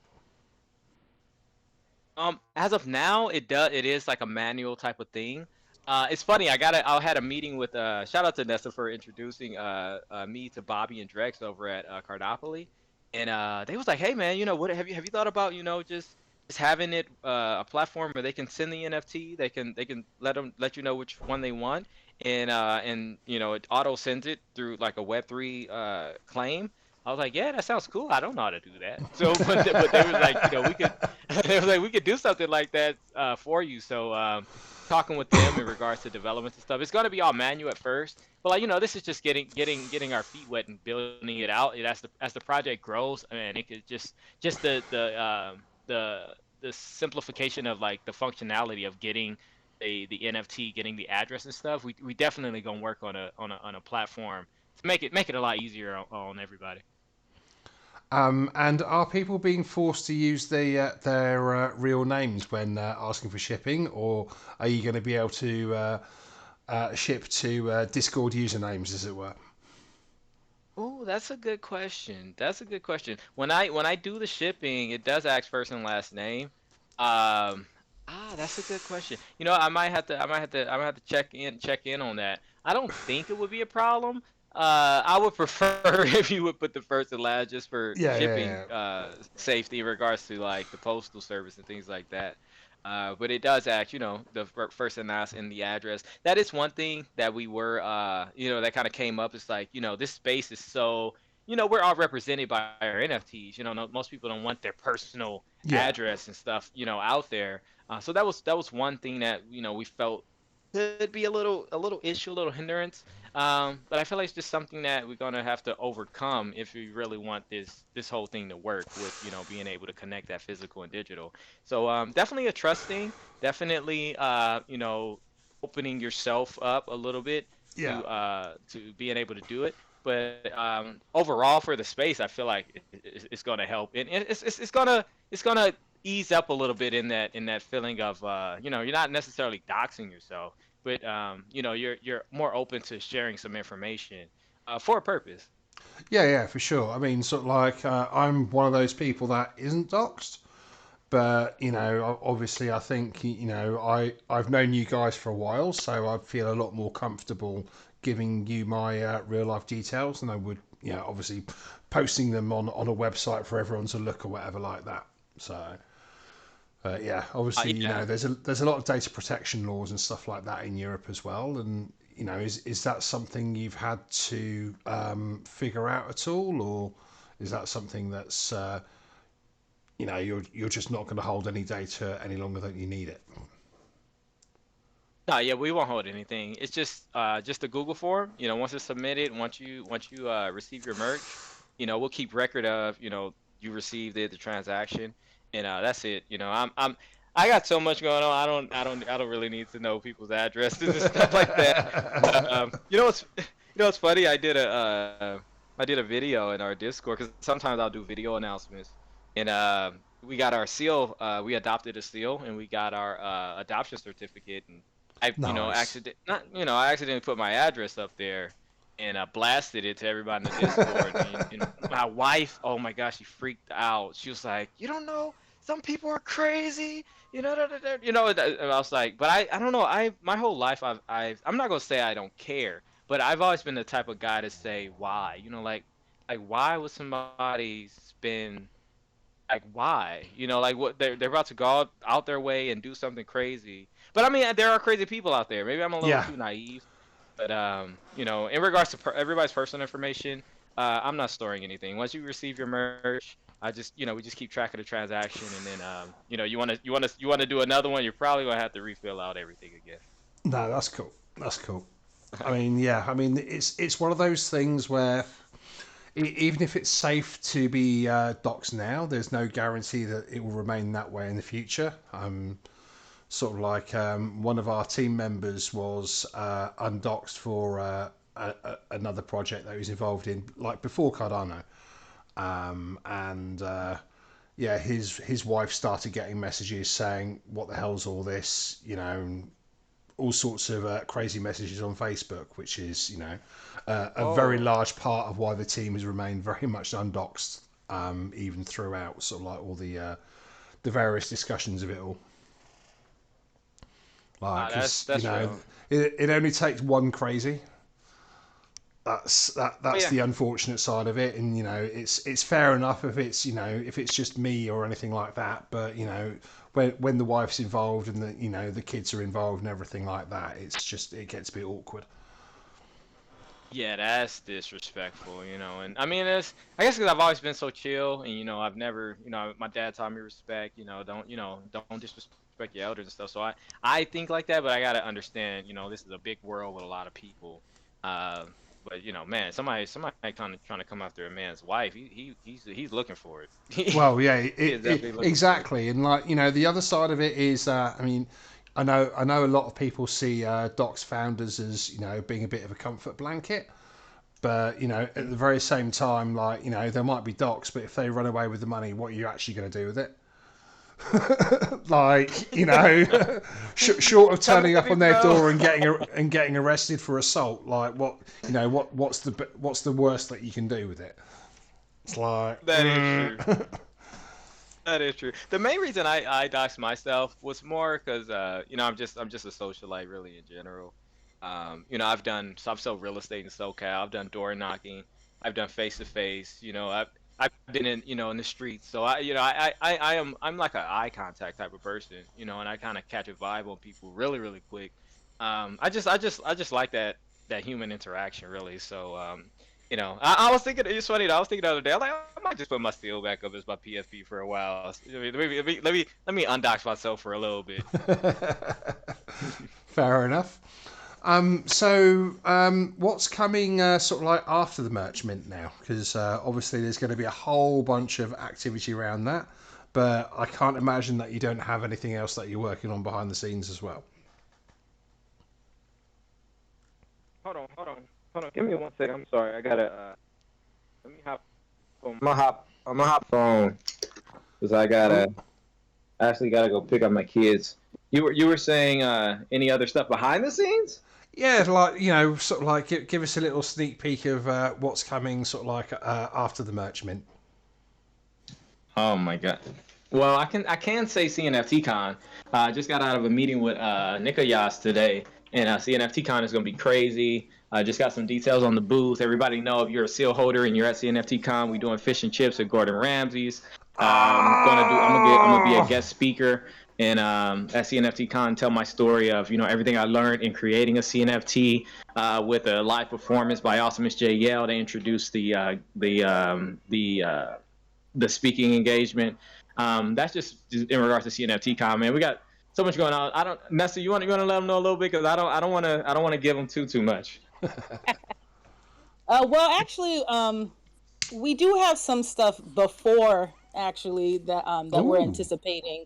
As of now, it is like a manual type of thing. It's funny. I had a meeting with shout out to Nessa for introducing me to Bobby and Drex over at Cardopoly, and they was like, hey man, what have you thought about just having it a platform where they can send the NFT, they can let you know which one they want, and it auto sends it through like a Web3 claim. I was like, yeah, that sounds cool. I don't know how to do that. So, but they was like, we could, they was like, we could do something like that for you. So, talking with them in regards to developments and stuff. It's going to be all manual at first, but like this is just getting our feet wet and building it out. And as the project grows, I mean, it could just the simplification of like the functionality of getting the NFT, getting the address and stuff. We definitely gonna work on a platform to make it a lot easier on everybody. And are people being forced to use their real names when asking for shipping, or are you going to be able to ship to Discord usernames, as it were? Oh, that's a good question. That's a good question. When I do the shipping, it does ask first and last name. Um, that's a good question. I might have to check in on that. I don't think it would be a problem. I would prefer if you would put the first and last just for Yeah, yeah, shipping yeah. safety in regards to like the postal service and things like that. But it does ask, the first and last and the address. That is one thing that we were, that kind of came up. It's like, this space is so, we're all represented by our NFTs. Most people don't want their personal Yeah. address and stuff, out there. So that was one thing that we felt could be a little issue, a little hindrance. But I feel like it's just something that we're gonna have to overcome if we really want this whole thing to work with being able to connect that physical and digital. So definitely a trust thing. Definitely opening yourself up a little bit Yeah. to being able to do it. But overall for the space, I feel like it's gonna help, and it's gonna ease up a little bit in that feeling of you're not necessarily doxing yourself, but you're more open to sharing some information for a purpose. Yeah, yeah, for sure. I mean, sort of like I'm one of those people that isn't doxed, but obviously, I think I've known you guys for a while, so I feel a lot more comfortable giving you my real life details than I would, obviously posting them on a website for everyone to look or whatever like that. So. Yeah, obviously, Yeah. there's a lot of data protection laws and stuff like that in Europe as well. And is that something you've had to figure out at all, or is that something that's you're just not going to hold any data any longer than you need it? No, yeah, we won't hold anything. It's just a Google form. Once it's submitted, once you receive your merch, we'll keep record of you received it, the transaction, and that's it. I got so much going on. I don't really need to know people's addresses and stuff like that. What's funny? I did a video in our Discord because sometimes I'll do video announcements, and we got our seal. We adopted a seal, and we got our adoption certificate, and Nice. I accidentally put my address up there and blasted it to everybody in the Discord. And my wife, oh my gosh, she freaked out. She was like, "You don't know, some people are crazy." Da, da, da. And I was like, but I don't know. My whole life, I'm not gonna say I don't care, but I've always been the type of guy to say why. Like why would somebody spend like why like what they're about to go out their way and do something crazy, but I mean there are crazy people out there. Maybe I'm a little Yeah. too naive, but in regards to everybody's personal information, I'm not storing anything. Once you receive your merch, I just we just keep track of the transaction, and then you want to do another one, you're probably gonna have to refill out everything again. No, that's cool. That's cool. I mean, yeah. I mean, it's one of those things where even if it's safe to be doxed now, there's no guarantee that it will remain that way in the future. Sort of like one of our team members was undoxed for another project that he was involved in, like before Cardano, and yeah, his wife started getting messages saying, "What the hell's all this?" And all sorts of crazy messages on Facebook, which is a very Oh, large part of why the team has remained very much undoxed, even throughout sort of like all the various discussions of it all. Like, because you That's know, real. it only takes one crazy. Oh That's yeah. the unfortunate side of it, and you know, it's fair enough if it's, you know, if it's just me or anything like that. But you know, when the wife's involved and the, you know, the kids are involved and everything like that, it's just, it gets a bit awkward. Yeah, that's disrespectful, And I mean, I guess because I've always been so chill, and I've never, my dad taught me respect. Don't disrespect your elders and stuff. So I think like that, but I gotta understand, this is a big world with a lot of people. Uh, but man, somebody kind of trying to come after a man's wife. He's looking for it. Well, yeah, He is definitely looking for it. exactly. And like, you know, the other side of it is, I mean, I know a lot of people see Doc's founders as, you know, being a bit of a comfort blanket. But you know, at the very same time, like, you know, there might be docs, but if they run away with the money, what are you actually going to do with it? Like, you know, short of I turning up mean, on their door and getting arrested for assault, like, what, you know, what's the worst that you can do with it? It's like, that is true. That is true. The main reason I doxed myself was more because I'm just a socialite really in general. I've sold real estate in SoCal. I've done door knocking. I've done face to face. I've been in in the streets. So I'm like an eye contact type of person. And I kind of catch a vibe on people really quick. I just like that human interaction really. So I was thinking, it's funny. I was thinking the other day, I'm like, I might just put my steel back up as my PSP for a while. Let me undox myself for a little bit. fair enough. What's coming sort of like after the merch mint now? Because obviously there's going to be a whole bunch of activity around that, but I can't imagine that you don't have anything else that you're working on behind the scenes as well. Hold on. Give me 1 second. I'm sorry. I gotta. Let me hop. I'm gonna hop phone because I Oh, gotta actually gotta go pick up my kids. You were saying any other stuff behind the scenes? yeah, like, you know, sort of like give us a little sneak peek of what's coming, sort of like after the merch mint. Oh my god. Well, I can say CNFTCon. I just got out of a meeting with Nika Yas today, and CNFTCon is going to be crazy. I just got some details on the booth. Everybody know if you're a seal holder and you're at CNFTCon, we doing fish and chips at Gordon Ramsay's. I'm gonna be a Ah, guest speaker and at CNFTCon tell my story of everything I learned in creating a CNFT with a live performance by Awesomeness J Yale. They introduced the speaking engagement. That's just in regards to CNFTCon, man. We got so much going on. I don't, Nessa, you want to let them know a little bit because I don't want to give them too much. Well, actually, we do have some stuff before actually that we're ooh, anticipating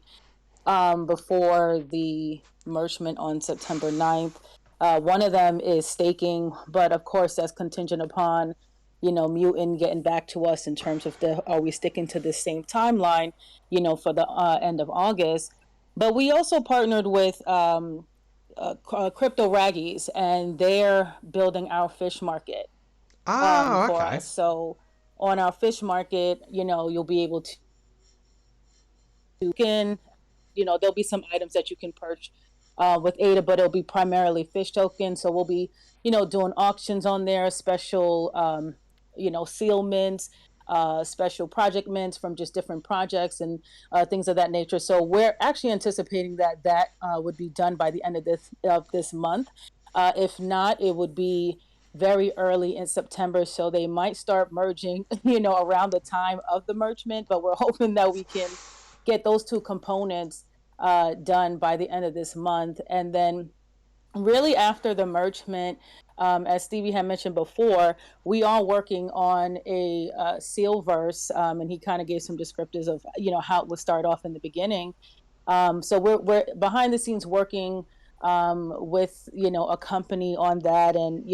before the merchment on September 9th. One of them is staking, but of course that's contingent upon, Mutant getting back to us in terms of are we sticking to the same timeline, for the end of August. But we also partnered with Crypto Raggies, and they're building our fish market ah, for okay. us. So on our fish market, you'll be able to can there'll be some items that you can purchase with ADA, but it'll be primarily fish tokens. So we'll be, doing auctions on there, special, seal mints, special project mints from just different projects and things of that nature. So we're actually anticipating that would be done by the end of this month. If not, it would be very early in September. So they might start merging, around the time of the mergement, but we're hoping that we can get those two components done by the end of this month. And then, really, after the mergement, as Stevie had mentioned before, we are working on a seal verse, and he kind of gave some descriptors of how it would start off in the beginning. So we're behind the scenes working with a company on that, and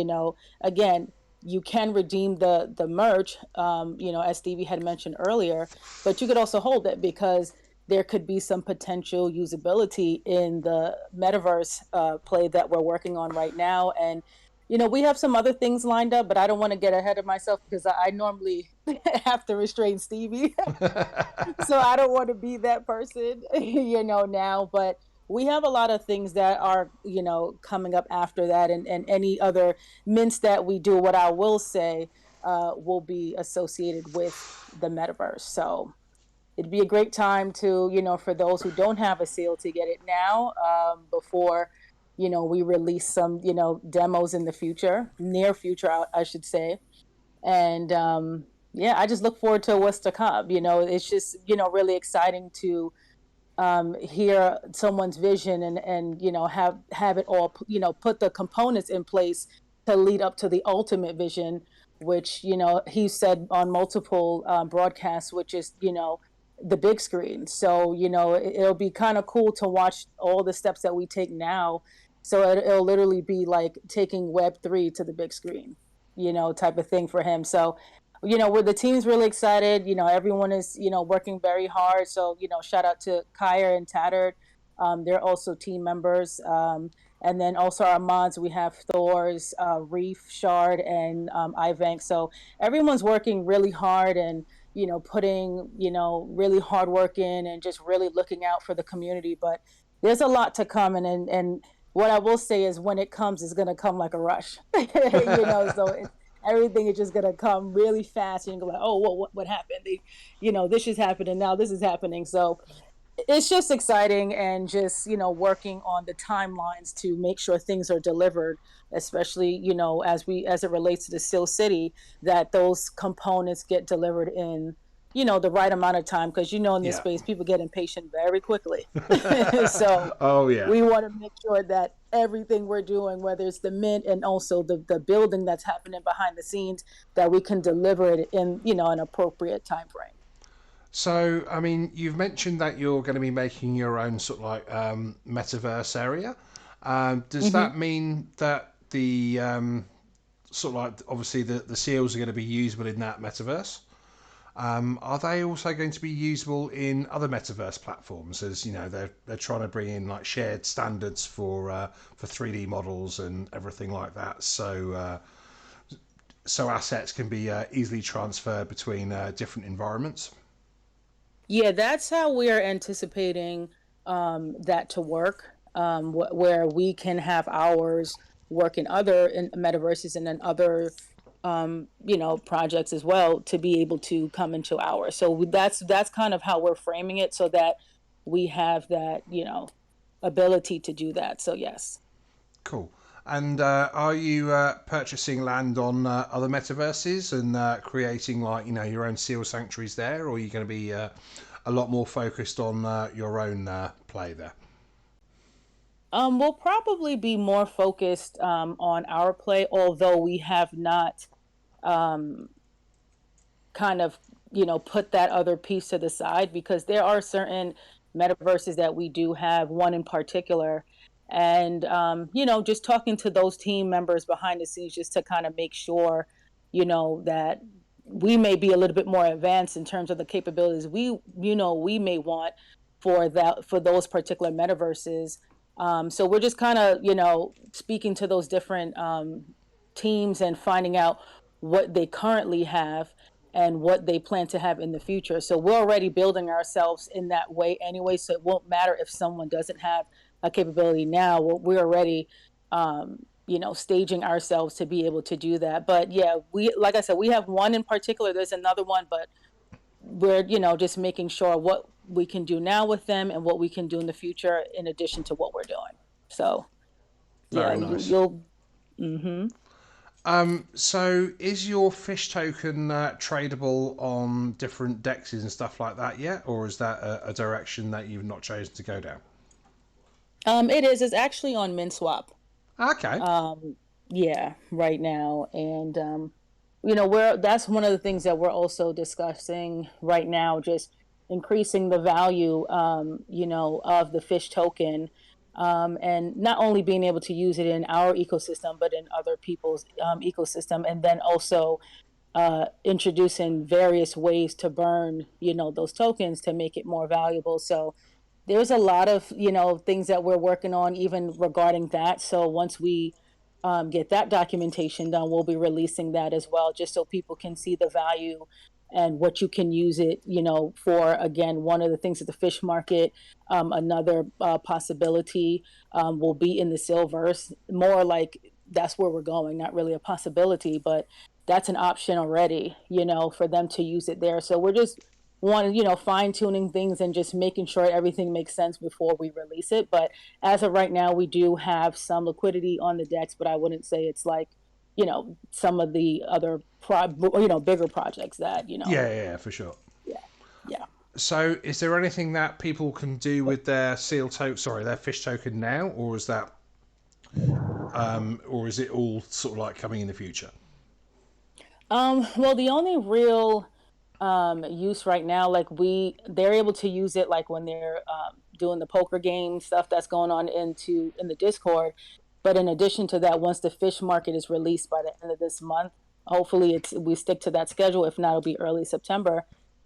again, you can redeem the merch, as Stevie had mentioned earlier, but you could also hold it because there could be some potential usability in the metaverse play that we're working on right now. And we have some other things lined up, but I don't want to get ahead of myself because I normally have to restrain Stevie. So I don't want to be that person, now. But we have a lot of things that are, coming up after that, and any other mints that we do. What I will say will be associated with the metaverse. So it'd be a great time to, for those who don't have a seal, to get it now, before, we release some, demos in the future, near future, I should say. And yeah, I just look forward to what's to come. It's just, really exciting to hear someone's vision, and have it all, put the components in place to lead up to the ultimate vision, which he said on multiple broadcasts, which is the big screen. So it'll be kind of cool to watch all the steps that we take now. So it'll literally be like taking Web3 to the big screen, type of thing for him. So where the team's really excited, everyone is, working very hard. So, shout out to Kaya and Tattered. They're also team members. And then also our mods, we have Thor's, Reef, Shard, and Ivank. So everyone's working really hard, and, putting, really hard work in, and just really looking out for the community. But there's a lot to come. And what I will say is, when it comes, it's going to come like a rush, so everything is just gonna come really fast, and you go like, oh, well, what happened? This is happening now. This is happening. So it's just exciting, and just working on the timelines to make sure things are delivered, especially as it relates to the Steel City, that those components get delivered in the right amount of time, because in this Yeah. space people get impatient very quickly. So Oh yeah. we want to make sure that everything we're doing, whether it's the mint and also the building that's happening behind the scenes, that we can deliver it in an appropriate time frame. So, I mean, you've mentioned that you're going to be making your own sort of like metaverse area. Does Mm-hmm. that mean that the sort of like obviously the seals are going to be usable in that metaverse? Are they also going to be usable in other metaverse platforms? As you know, they're trying to bring in like shared standards for 3D models and everything like that. So assets can be easily transferred between different environments. Yeah, that's how we are anticipating that to work, where we can have ours work in metaverses, and then other projects as well, to be able to come into ours. So that's kind of how we're framing it, so that we have that ability to do that. So yes. Cool. And are you purchasing land on other metaverses and creating like your own seal sanctuaries there, or are you going to be a lot more focused on your own play there? We'll probably be more focused on our play, although we have not um, kind of put that other piece to the side, because there are certain metaverses that we do have, one in particular. And just talking to those team members behind the scenes, just to kind of make sure that we may be a little bit more advanced in terms of the capabilities we may want for those particular metaverses. So we're just kind of speaking to those different teams, and finding out what they currently have and what they plan to have in the future. So we're already building ourselves in that way anyway. So it won't matter if someone doesn't have a capability now. We're already, staging ourselves to be able to do that. But yeah, like I said, we have one in particular. There's another one, but we're, just making sure what we can do now with them, and what we can do in the future, in addition to what we're doing. So yeah, Very nice. you'll. Mm-hmm. So is your fish token tradable on different dexes and stuff like that yet, or is that a direction that you've not chosen to go down? It is. It's actually on MinSwap. Okay. Yeah, right now, and we're that's one of the things that we're also discussing right now, just increasing the value, of the fish token, and not only being able to use it in our ecosystem, but in other people's ecosystem, and then also introducing various ways to burn, those tokens, to make it more valuable. So there's a lot of things that we're working on, even regarding that. So once we get that documentation done, we'll be releasing that as well, just so people can see the value and what you can use it, for. Again, one of the things at the fish market, another possibility will be in the silverse. More like that's where we're going, not really a possibility, but that's an option already, for them to use it there. So we're just fine tuning things and just making sure everything makes sense before we release it. But as of right now, we do have some liquidity on the decks, but I wouldn't say it's like, some of the other bigger projects that, Yeah, for sure. yeah, yeah. So, is there anything that people can do with their their fish token now, or is that, or is it all sort of like coming in the future? Well, the only real use right now, like they're able to use it like when they're doing the poker game stuff that's going on in the Discord. But in addition to that, once the fish market is released by the end of this month, hopefully we stick to that schedule. If not, it'll be early September.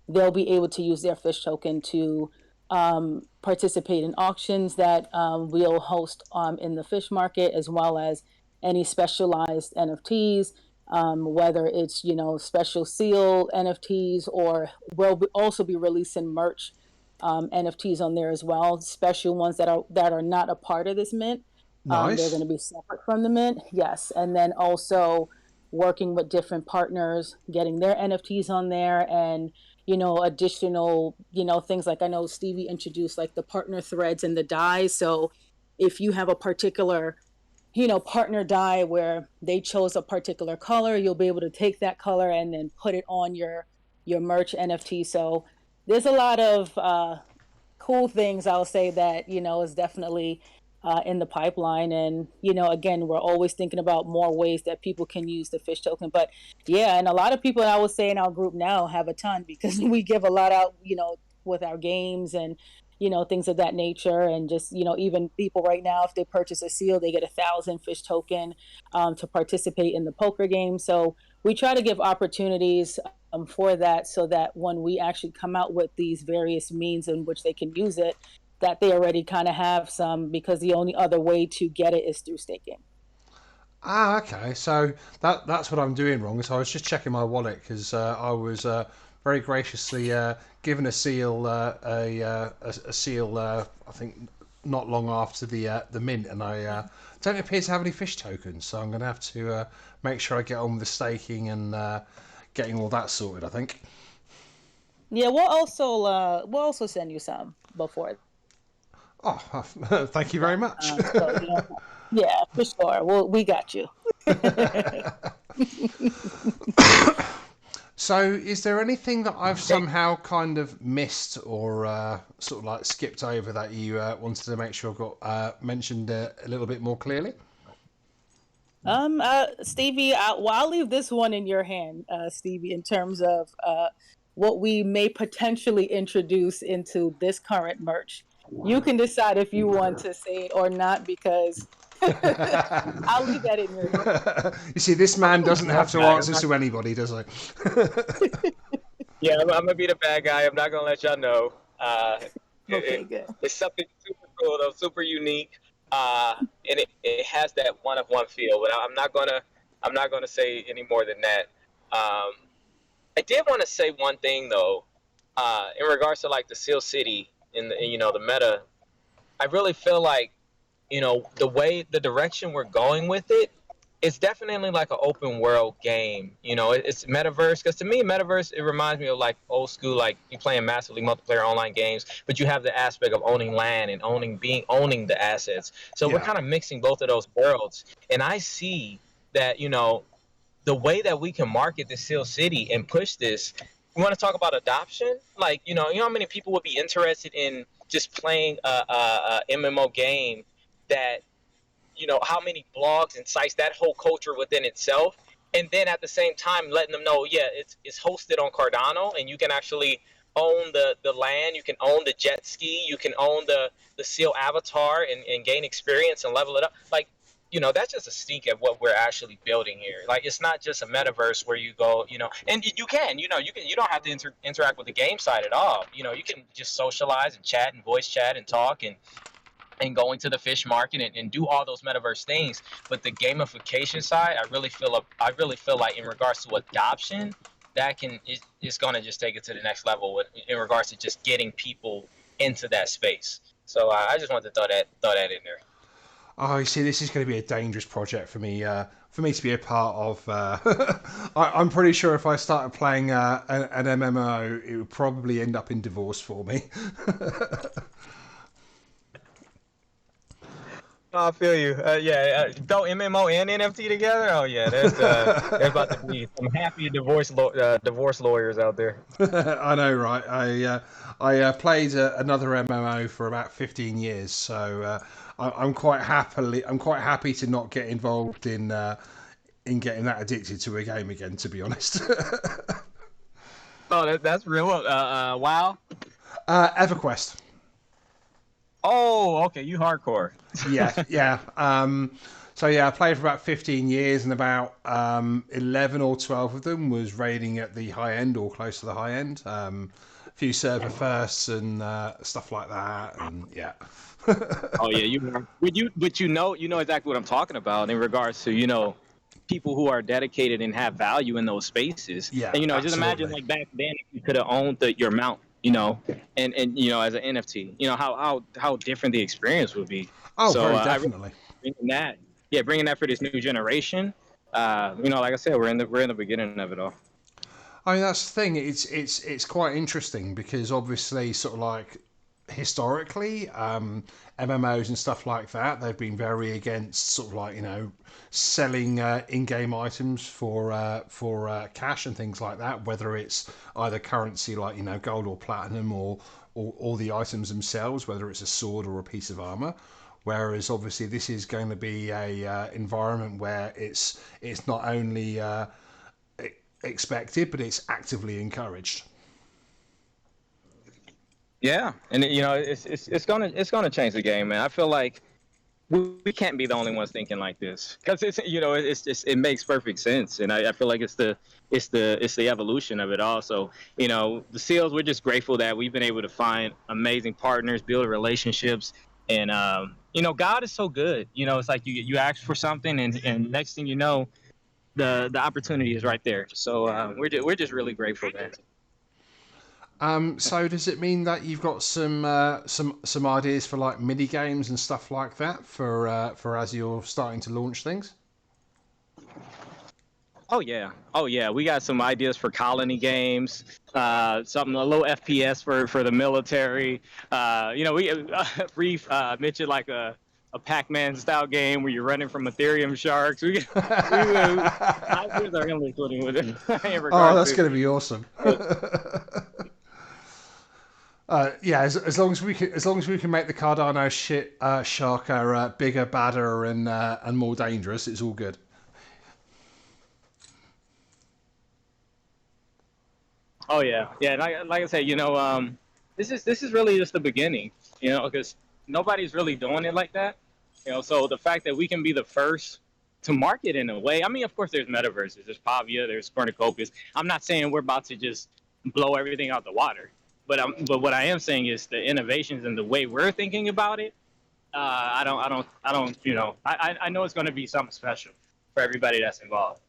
They'll be able to use their fish token to participate in auctions that we'll host in the fish market, as well as any specialized NFTs, whether it's special seal NFTs, or we'll also be releasing merch NFTs on there as well, special ones that are not a part of this mint. They're going Nice. to be separate from the mint, yes, and then also working with different partners, getting their NFTs on there, and additional things like I know Stevie introduced like the partner threads and the dyes. So if you have a particular partner dye where they chose a particular color, you'll be able to take that color and then put it on your merch NFT. So there's a lot of cool things, I'll say, that is definitely in the pipeline. And again, we're always thinking about more ways that people can use the fish token. But yeah, and a lot of people, I would say, in our group now have a ton, because we give a lot out, with our games and things of that nature. And just even people right now, if they purchase a seal, they get 1,000 fish token to participate in the poker game. So we try to give opportunities for that, so that when we actually come out with these various means in which they can use it, that they already kind of have some, because the only other way to get it is through staking. Ah, okay. So that's what I'm doing wrong. So I was just checking my wallet because I was very graciously given a seal, a seal. I think not long after the mint, and I don't appear to have any fish tokens. So I'm going to have to make sure I get on with the staking and getting all that sorted. I think. Yeah, we'll also send you some before. Oh, thank you very much. So yeah, for sure. Well, we got you. So, is there anything that I've somehow kind of missed or sort of like skipped over that you wanted to make sure I've got mentioned a little bit more clearly? Stevie, I'll leave this one in your hand, Stevie, in terms of what we may potentially introduce into this current merch. You can decide if you want to say it or not, because I'll leave that in your hands. You see, this man doesn't have Bad to guy. answer to anybody, does he? Yeah, I'm gonna be the bad guy. I'm not gonna let y'all know. Okay, good. It's something super cool though, super unique, and it has that one of one feel. But I'm not gonna say any more than that. I did want to say one thing though, in regards to like the Seal City and the meta. I really feel like the direction we're going with it, it's definitely like an open world game. It's metaverse, because to me, metaverse, it reminds me of like old school, like you playing massively multiplayer online games, but you have the aspect of owning land and owning the assets. So we're Yeah. kind of mixing both of those worlds, and I see that the way that we can market the Seal City and push this. We want to talk about adoption. Like how many people would be interested in just playing a MMO game that how many blogs and sites, that whole culture within itself, and then at the same time letting them know, yeah, it's hosted on Cardano, and you can actually own the land, you can own the jet ski, you can own the Seal avatar, and gain experience and level it up. Like that's just a sneak at what we're actually building here. Like, it's not just a metaverse where you go, and you don't have to interact with the game side at all. You can just socialize and chat and voice chat and talk and go into the fish market and do all those metaverse things. But the gamification side, I really feel like in regards to adoption, that it's going to just take it to the next level in regards to just getting people into that space. So I just wanted to throw that in there. Oh, you see, this is going to be a dangerous project for me to be a part of. I'm pretty sure if I started playing an MMO, it would probably end up in divorce for me. I feel you. Yeah, throw MMO and NFT together. Oh yeah, there's about to be some happy divorce lawyers out there. I know, right? I played another MMO for about 15 years, so I'm quite happy to not get involved in getting that addicted to a game again. To be honest, Oh, that's real. WoW. EverQuest. Oh, okay, you hardcore. Yeah, yeah. So yeah, I played for about 15 years, and about 11 or 12 of them was raiding at the high end or close to the high end. A few server firsts and stuff like that, and yeah. Oh yeah, you know exactly what I'm talking about in regards to people who are dedicated and have value in those spaces. Yeah, And just imagine absolutely. like back then if you could have owned your mount, and as an NFT, how different the experience would be. Oh, So very I really definitely. bringing that for this new generation. Like I said, we're in the beginning of it all. I mean, that's the thing. It's quite interesting because obviously, sort of like historically, MMOs and stuff like that, they've been very against sort of like selling in-game items for cash and things like that. Whether it's either currency like gold or platinum, or the items themselves, whether it's a sword or a piece of armor. Whereas obviously this is going to be a environment where it's not only expected, but it's actively encouraged. Yeah, and it's gonna change the game, man. I feel like we can't be the only ones thinking like this because it makes perfect sense, and I feel like it's the evolution of it all. So the seals, we're just grateful that we've been able to find amazing partners, build relationships, and God is so good. It's like you ask for something, and next thing you know, the opportunity is right there. So we're just really grateful, man. So does it mean that you've got some ideas for like mini games and stuff like that for as you're starting to launch things? Oh yeah. We got some ideas for colony games. Something a little FPS for the military. We Reef mentioned like a Pac-Man style game where you're running from Ethereum sharks. We ideas are endless with it in Oh, regards that's to. going to be awesome. Yeah, as long as we can make the Cardano shit shark bigger, badder, and more dangerous, it's all good. Oh yeah. Like I said, this is really just the beginning. Because nobody's really doing it like that. So the fact that we can be the first to market in a way. I mean, of course, there's metaverses, there's Pavia, there's Cornucopias. I'm not saying we're about to just blow everything out the water, but what I am saying is the innovations and the way we're thinking about it. I don't. I know it's going to be something special for everybody that's involved.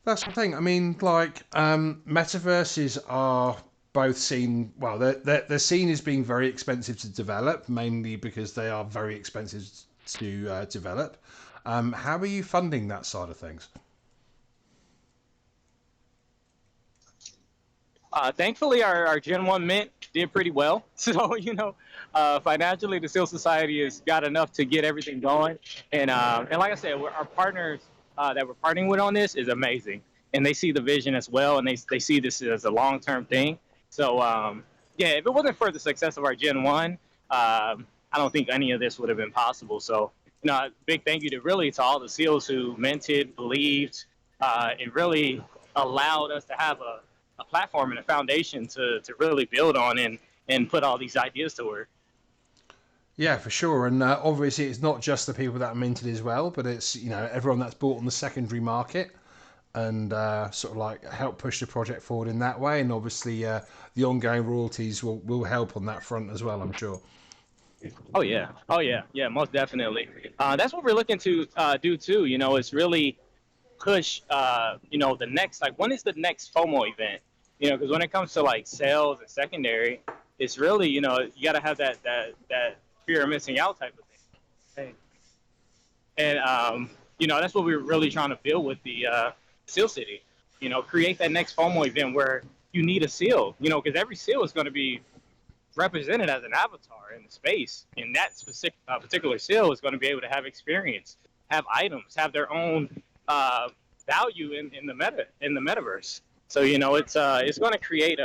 That's the thing. I mean, like, metaverses are both seen. Well, they're seen as being very expensive to develop, mainly because they are very expensive to develop. How are you funding that side of things? Thankfully, our Gen 1 Mint did pretty well. So, financially, the Seal Society has got enough to get everything going. And like I said, our partners that we're partnering with on this is amazing. And they see the vision as well, and they see this as a long term thing. So, yeah, if it wasn't for the success of our Gen 1, I don't think any of this would have been possible. So, big thank you to all the SEALs who minted, believed, and really allowed us to have a platform and a foundation to really build on and put all these ideas to work. Yeah, for sure. And obviously, it's not just the people that are minted as well, but it's everyone that's bought on the secondary market and sort of like help push the project forward in that way. And obviously, the ongoing royalties will help on that front as well, I'm sure. Oh yeah, most definitely. That's what we're looking to do too. It's really push, the next, like, when is the next FOMO event? Because when it comes to like sales and secondary, it's really, you got to have that fear of missing out type of thing. And that's what we're really trying to build with the Seal City. Create that next FOMO event where you need a seal. Because every seal is going to be represented as an avatar in the space, and that specific particular seal is going to be able to have experience, have items, have their own value in the metaverse. So it's going to create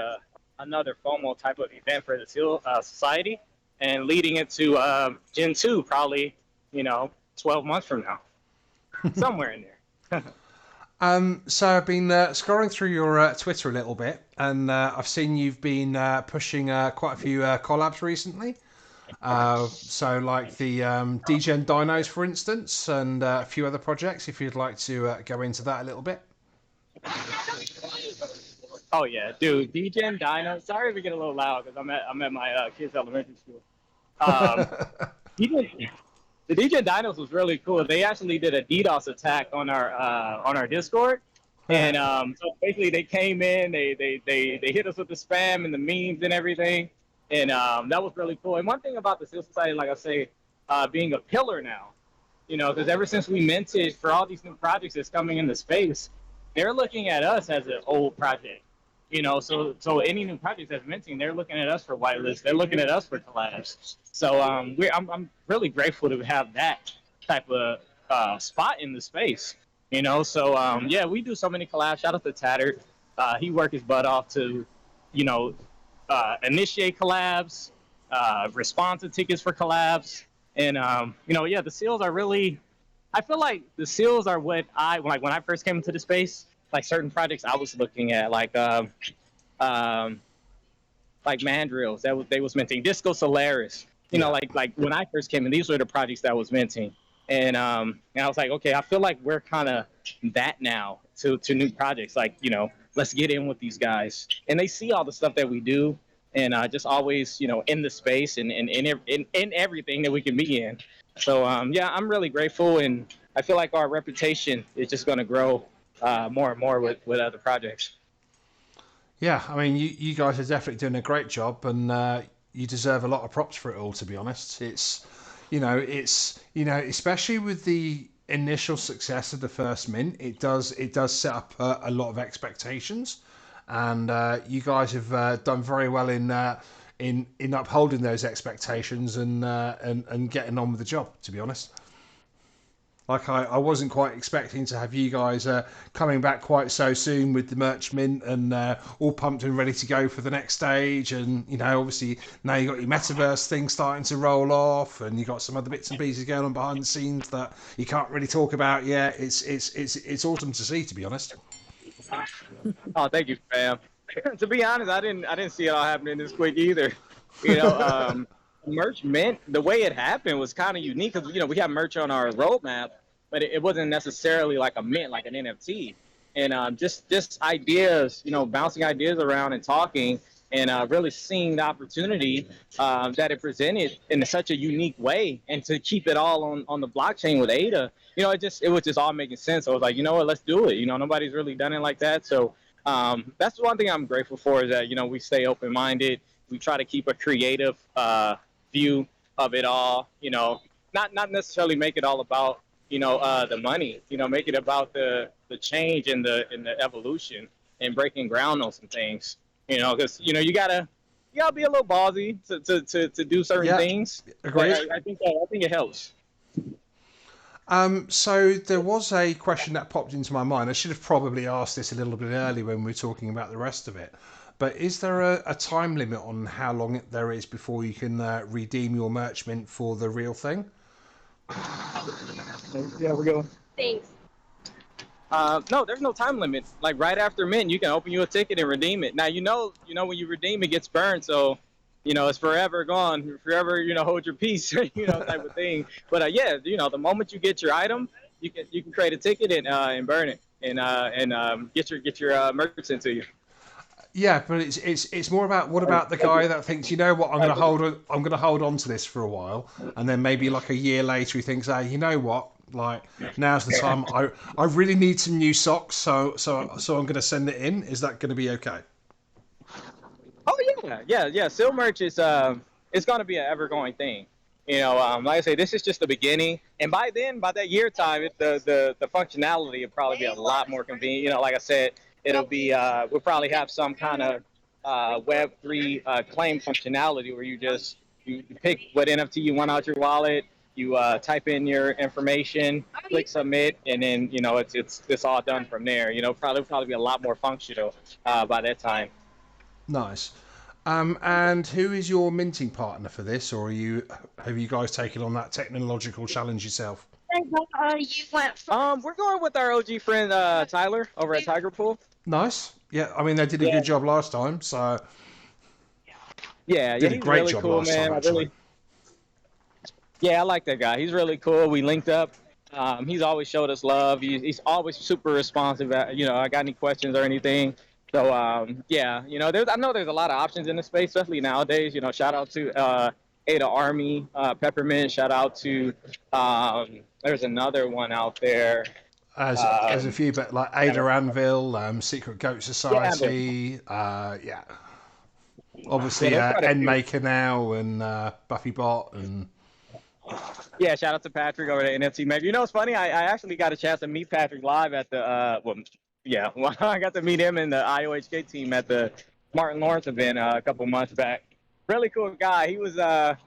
another FOMO type of event for the Seal Society, and leading it to Gen 2 probably 12 months from now, somewhere in there. So I've been scrolling through your Twitter a little bit, and I've seen you've been pushing quite a few collabs recently. So like the DGen Dinos, for instance, and a few other projects. If you'd like to go into that a little bit. Oh yeah, dude, DGen Dino. Sorry if we get a little loud because I'm at my kids' elementary school. The DGen Dinos was really cool. They actually did a DDoS attack on our Discord, and so basically they came in, they hit us with the spam and the memes and everything, and that was really cool. And one thing about the Seal Society, like I say, being a pillar now, because ever since we minted for all these new projects that's coming into space, they're looking at us as an old project. So any new projects that's minting, they're looking at us for whitelist. They're looking at us for collabs. So I'm really grateful to have that type of spot in the space. So we do so many collabs. Shout out to Tattered. He worked his butt off to, initiate collabs, respond to tickets for collabs, and the seals are really. I feel like the seals are what when I first came into the space. Like certain projects I was looking at, like Mandrills, they was minting, Disco Solaris. Like when I first came in, these were the projects that was minting, and I was like, okay, I feel like we're kind of that now to new projects. Like let's get in with these guys, and they see all the stuff that we do, and just always in the space and in everything that we can be in. So I'm really grateful, and I feel like our reputation is just going to grow more and more with other projects. Yeah, I mean, you guys are definitely doing a great job, and you deserve a lot of props for it all. To be honest, it's especially with the initial success of the first mint, it does set up a lot of expectations, and you guys have done very well in upholding those expectations and getting on with the job. To be honest. Like I wasn't quite expecting to have you guys coming back quite so soon with the merch mint and all pumped and ready to go for the next stage. And obviously now you got your metaverse thing starting to roll off, and you got some other bits and pieces going on behind the scenes that you can't really talk about yet. It's awesome to see, to be honest. Oh, thank you, fam. To be honest, I didn't see it all happening this quick either. Merch mint, the way it happened was kind of unique because we have merch on our roadmap, but it wasn't necessarily like a mint, like an NFT. And just ideas, bouncing ideas around and talking, and really seeing the opportunity that it presented in such a unique way, and to keep it all on the blockchain with ADA, it was just all making sense. I was like, what, let's do it. Nobody's really done it like that. So that's one thing I'm grateful for, is that we stay open-minded. We try to keep a creative view of it all, not necessarily make it all about the money, make it about the change and the evolution and breaking ground on some things, because you gotta be a little ballsy to do certain things. Agreed. I think it helps. So there was a question that popped into my mind. I should have probably asked this a little bit earlier when we were talking about the rest of it. But is there a time limit on how long there is before you can redeem your merch mint for the real thing? Yeah, we're going. Thanks. No, there's no time limit. Like right after mint, you can open you a ticket and redeem it. Now when you redeem, it gets burned, so it's forever gone, forever. Hold your peace, type of thing. But the moment you get your item, you can create a ticket and burn it and get your merch into you. Yeah, but it's more about what about the guy that thinks, I'm going to hold on to this for a while, and then maybe like a year later he thinks, you know what, Like now's the time. I really need some new socks, so I'm going to send it in. Is that going to be okay? Oh yeah. Seal merch is it's gonna be an ever going thing. Like I say, this is just the beginning, and by that year time, the functionality will probably be a lot more convenient. Like I said, it'll be we'll probably have some kind of Web3 claim functionality where you pick what NFT you want out your wallet, you type in your information, click submit, and then it's all done from there. Probably be a lot more functional by that time. Nice. And who is your minting partner for this, or have you guys taken on that technological challenge yourself? We're going with our OG friend Tyler over at Tiger Pool. Nice. Yeah, I mean they did a good job last time, so yeah, did a he's great really job cool, last man. time actually. I like that guy. He's really cool. We linked up. He's always showed us love. He's always super responsive. I got any questions or anything. So I know there's a lot of options in the space, especially nowadays. Shout out to Ada Army, Peppermint. Shout out to there's another one out there. There's a few, but like Ada Anvil, Secret Goat Society, obviously Endmaker now and Buffy Bot and yeah. Shout out to Patrick over at NFT Maker. It's funny. I actually got a chance to meet Patrick live at the I got to meet him and the IOHK team at the Martin Lawrence event a couple months back. Really cool guy. He clowned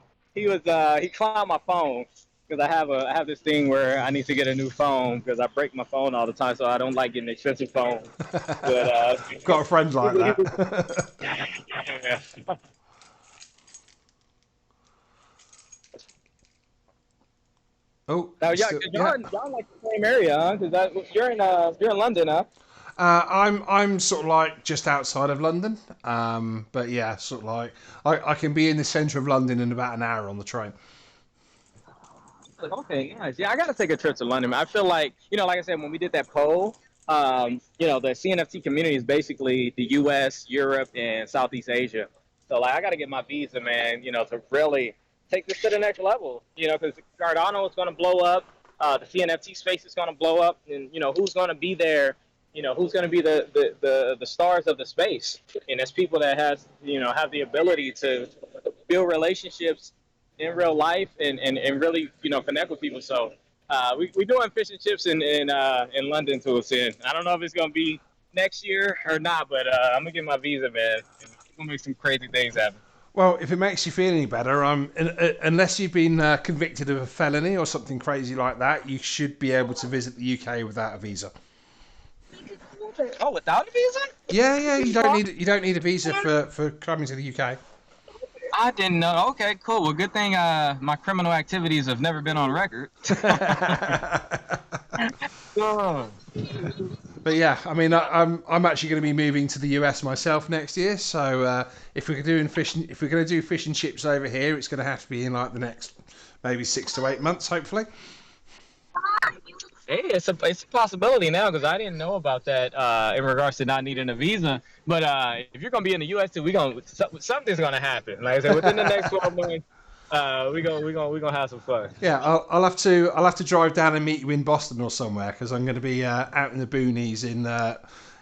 my phone because I have this thing where I need to get a new phone because I break my phone all the time, so I don't like getting expensive phones. But got a friend like that. yeah. Oh, Now, y'all like the same area, huh? Because you're in London, huh? I'm sort of like just outside of London, but yeah, sort of like I can be in the centre of London in about an hour on the train. Okay, nice. Yeah, I got to take a trip to London. I feel like, like I said, when we did that poll, the CNFT community is basically the U.S., Europe, and Southeast Asia. So, like, I got to get my visa, man, to really take this to the next level, because Cardano is going to blow up. The CNFT space is going to blow up. And, who's going to be there? Who's going to be the stars of the space? And it's people that have the ability to build relationships in real life and really connect with people. So we doing fish and chips in London ToolSin. I don't know if it's gonna be next year or not, but I'm gonna get my visa, man. I'm gonna make some crazy things happen. Well, if it makes you feel any better, unless you've been convicted of a felony or something crazy like that, you should be able to visit the UK without a visa. Oh, without a visa? Yeah. You don't need a visa for coming to the UK. I didn't know. Okay, cool. Well, good thing my criminal activities have never been on record. But yeah, I mean, I'm actually going to be moving to the US myself next year. So if we're going to do fish and chips over here, it's going to have to be in like the next maybe 6 to 8 months, hopefully. Hey, it's a possibility now because I didn't know about that in regards to not needing a visa. But if you're gonna be in the U.S. too, something's gonna happen. Like I said, within the next 12 months, we gonna have some fun. Yeah, I'll have to drive down and meet you in Boston or somewhere because I'm going to be out in the boonies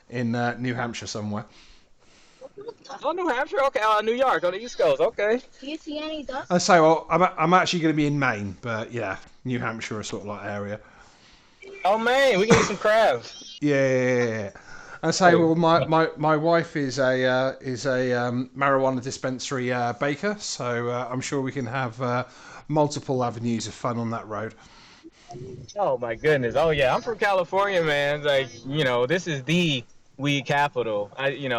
in New Hampshire somewhere. Oh, New Hampshire, okay. New York on the East Coast, okay. Do you see any dust? I say, well, I'm actually going to be in Maine, but yeah, New Hampshire is sort of like area. Oh man, we can eat some crabs. Yeah. I say, well, my wife is a marijuana dispensary baker, so I'm sure we can have multiple avenues of fun on that road. Oh my goodness. Oh yeah, I'm from California, man. Like, this is the weed capital. I didn't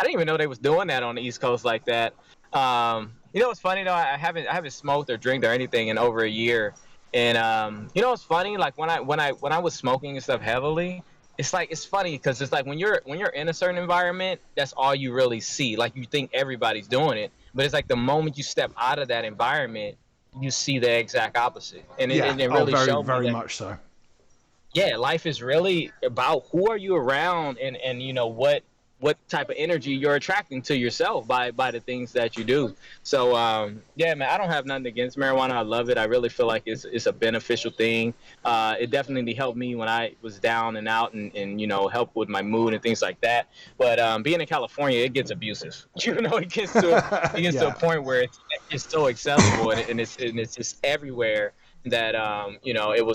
even know they was doing that on the East Coast like that. It's funny though. I haven't smoked or drank or anything in over a year. And it's funny, like when I was smoking and stuff heavily, it's funny because it's like when you're in a certain environment, that's all you really see. Like you think everybody's doing it, but it's like the moment you step out of that environment, you see the exact opposite. And it really showed me very that, much so. Yeah, life is really about who are you around and what what type of energy you're attracting to yourself by the things that you do. So yeah, man, I don't have nothing against marijuana. I love it. I really feel like it's a beneficial thing. It definitely helped me when I was down and out, and help with my mood and things like that. But being in California, it gets abusive. It gets to a Yeah. point where it's so accessible, and it's just everywhere, that it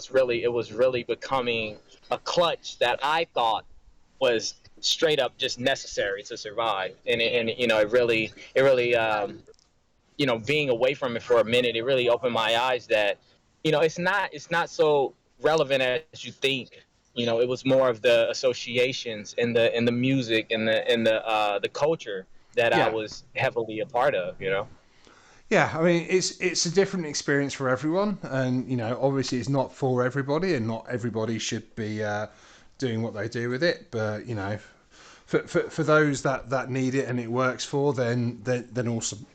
was really becoming a clutch that I thought was straight up just necessary to survive. And it really being away from it for a minute, it really opened my eyes that it's not so relevant as you think. It was more of the associations and the music and the culture that I Yeah. was heavily a part of. Yeah, I mean it's a different experience for everyone, and obviously it's not for everybody, and not everybody should be doing what they do with it. But for those that need it and it works for, then awesome.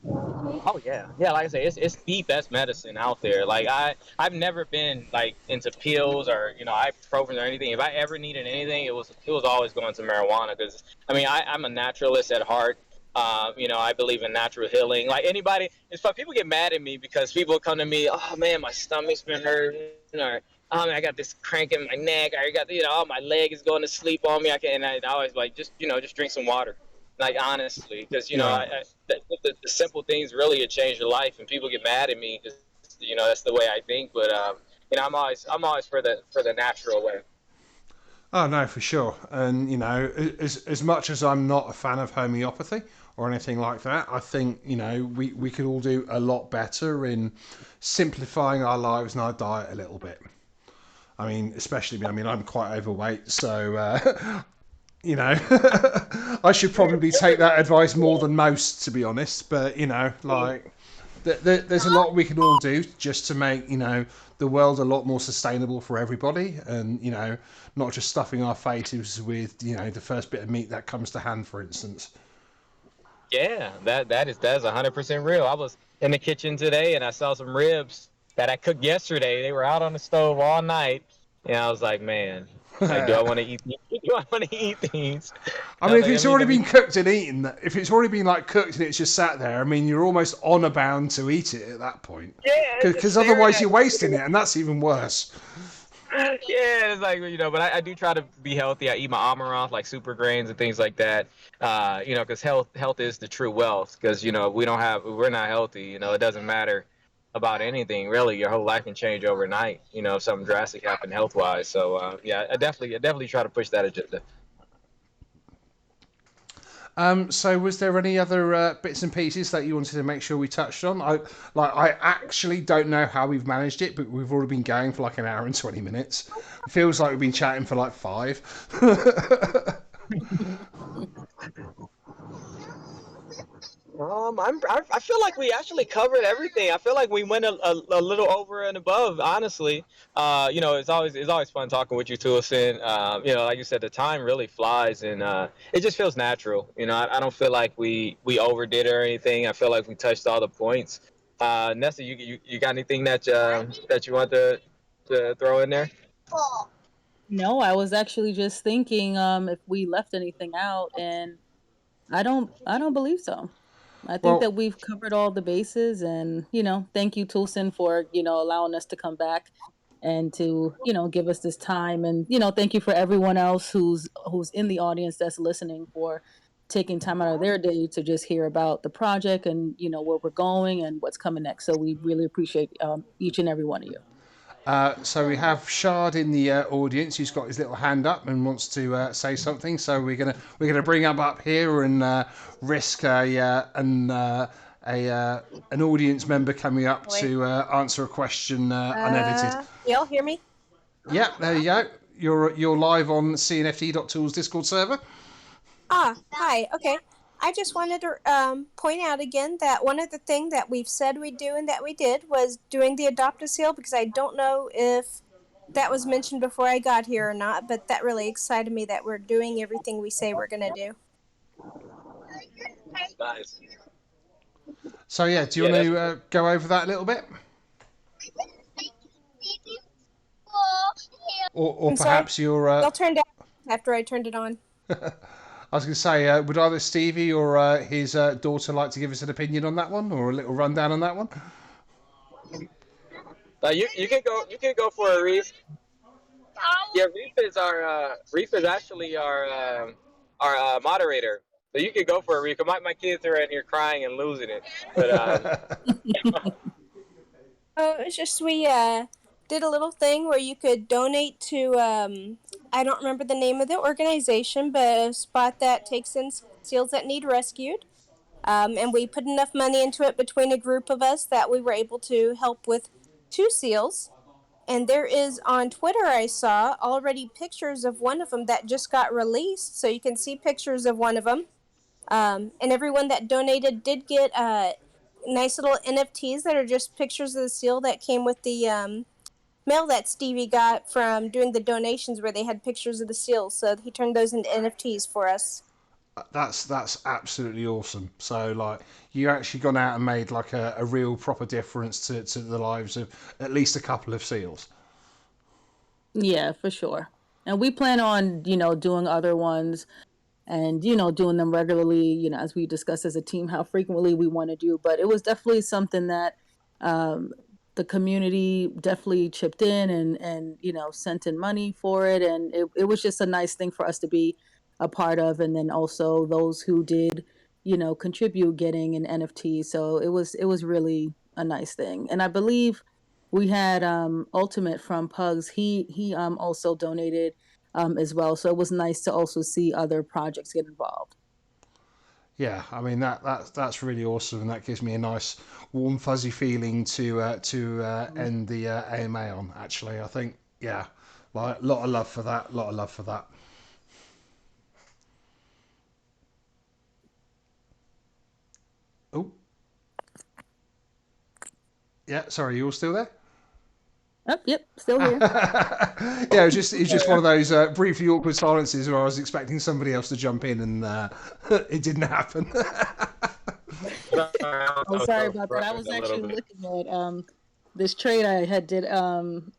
Oh yeah, yeah. Like I say, it's the best medicine out there. Like I've never been like into pills or ibuprofen or anything. If I ever needed anything, it was always going to marijuana, because I mean I'm a naturalist at heart. I believe in natural healing. Like anybody, it's fun. People get mad at me because people come to me, oh man, my stomach's been hurting, or oh man, I got this crank in my neck, or I got oh my leg is going to sleep on me. And I always like just drink some water. Like honestly, because Yeah. the simple things really have changed your life, and people get mad at me because that's the way I think. But I'm always for the natural way. Oh no, for sure. And as much as I'm not a fan of homeopathy or anything like that, I think we could all do a lot better in simplifying our lives and our diet a little bit. I mean, especially me. I mean, I'm quite overweight, so I should probably take that advice more than most, to be honest. But like there's a lot we can all do just to make the world a lot more sustainable for everybody, and not just stuffing our faces with the first bit of meat that comes to hand, for instance. Yeah, that is 100% real. I was in the kitchen today and I saw some ribs that I cooked yesterday. They were out on the stove all night, and I was like, man, like, do I want to eat these? Do I want to eat these? I I mean, was if like, it's already been cooked and eaten, if it's already been like cooked and it's just sat there, I mean, you're almost honor bound to eat it at that point, yeah, just because staring otherwise at you're wasting it, and that's even worse. yeah, it's like but I do try to be healthy. I eat my amaranth, like super grains and things like that. Because health is the true wealth. Because we're not healthy. It doesn't matter about anything really. Your whole life can change overnight. If something drastic happened health wise. So yeah, I definitely try to push that agenda. So was there any other bits and pieces that you wanted to make sure we touched on? I actually don't know how we've managed it, but we've already been going for like an hour and 20 minutes. It feels like we've been chatting for like 5. I feel like we actually covered everything. I feel like we went a little over and above, honestly. It's always fun talking with you, Toolsin. Like you said, the time really flies, and it just feels natural. I don't feel like we overdid it or anything. I feel like we touched all the points. Nessa, you got anything that you want to throw in there? No, I was actually just thinking if we left anything out, and I don't believe so. I think Well, that we've covered all the bases, and thank you, Toulson, for allowing us to come back and to give us this time, and thank you for everyone else who's in the audience that's listening, for taking time out of their day to just hear about the project and where we're going and what's coming next. So we really appreciate each and every one of you. so we have Shard in the audience who's got his little hand up and wants to say something. So we're gonna bring him up here and risk an audience member coming up to answer a question unedited. Y'all hear me? Yeah, there you go. You're live on cnft.tools Discord server. Hi. Okay. I just wanted to point out again that one of the things that we've said we'd do and that we did was doing the Adopt-a-Seal, because I don't know if that was mentioned before I got here or not, but that really excited me that we're doing everything we say we're going to do. Nice. So yeah, do you Yeah, want to go over that a little bit, or I'm sorry. perhaps you're They'll turn down after I turned it on. I was going to say, would either Stevie or his daughter like to give us an opinion on that one, or a little rundown on that one? You can go for a Reef. Yeah, Reef is actually our moderator. So you could go for a Reef. My kids are in here crying and losing it. But Oh, it's just we did a little thing where you could donate to I don't remember the name of the organization, but a spot that takes in seals that need rescued. And we put enough money into it between a group of us that we were able to help with 2 seals. And there is on Twitter, I saw already pictures of one of them that just got released. So you can see pictures of one of them. And everyone that donated did get nice little NFTs that are just pictures of the seal that came with the mail that Stevie got from doing the donations where they had pictures of the seals. So he turned those into NFTs for us. That's absolutely awesome. So like you actually gone out and made like a real proper difference to the lives of at least a couple of seals. Yeah, for sure. And we plan on, doing other ones and, doing them regularly, as we discuss as a team how frequently we want to do. But it was definitely something that um, the community definitely chipped in and, sent in money for it. And it was just a nice thing for us to be a part of. And then also those who did, contribute getting an NFT. So it was really a nice thing. And I believe we had Ultimate from Pugs. He also donated as well. So it was nice to also see other projects get involved. Yeah, I mean that's really awesome, and that gives me a nice warm fuzzy feeling to end the AMA on. Actually, I think yeah, like a lot of love for that. Lot of love for that. Oh, yeah. Sorry, you all still there? Oh, yep, still here. Yeah, it was just one of those briefly awkward silences where I was expecting somebody else to jump in, and it didn't happen. Oh, sorry about that. I was actually looking at this trade I had did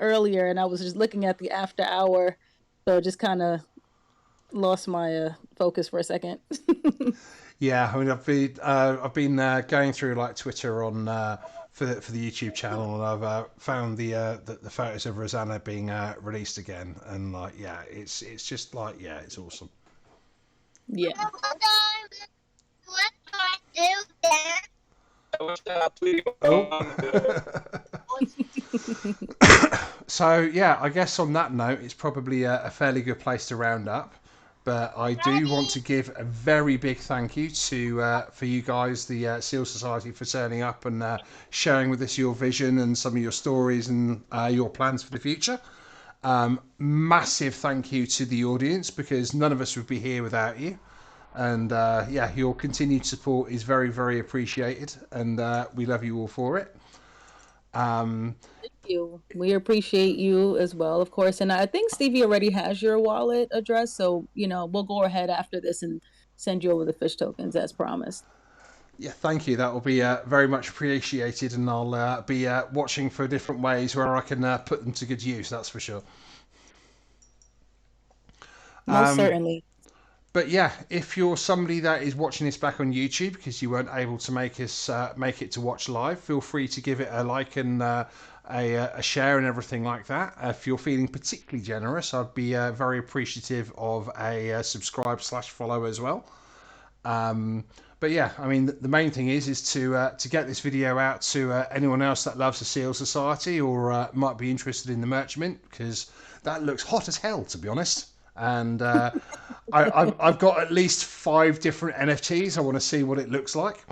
earlier, and I was just looking at the after hour, so it just kind of lost my focus for a second. Yeah, I mean, I've been going through like Twitter on for the YouTube channel, and I've found the photos of Rosanna being released again, and like yeah, it's just like yeah, it's awesome. Yeah. Oh. So yeah, I guess on that note, it's probably a fairly good place to round up. But I do want to give a very big thank you to for you guys, the Seal Society, for turning up and sharing with us your vision and some of your stories and your plans for the future. Massive thank you to the audience because none of us would be here without you. And yeah, your continued support is very, very appreciated, and we love you all for it. Um, Thank you. We appreciate you as well, of course. And I think Stevie already has your wallet address, so we'll go ahead after this and send you over the fish tokens as promised. Yeah, thank you. That will be very much appreciated, and I'll be watching for different ways where I can put them to good use. That's for sure. Most Um, certainly. but yeah, if you're somebody that is watching this back on YouTube because you weren't able to make it to watch live, feel free to give it a like and a share and everything like that. If you're feeling particularly generous, I'd be very appreciative of a subscribe/follow as well. Um, but yeah, I mean, the main thing is to get this video out to anyone else that loves the Seal Society or might be interested in the merch mint because that looks hot as hell, to be honest. And I've got at least 5 different NFTs. I want to see what it looks like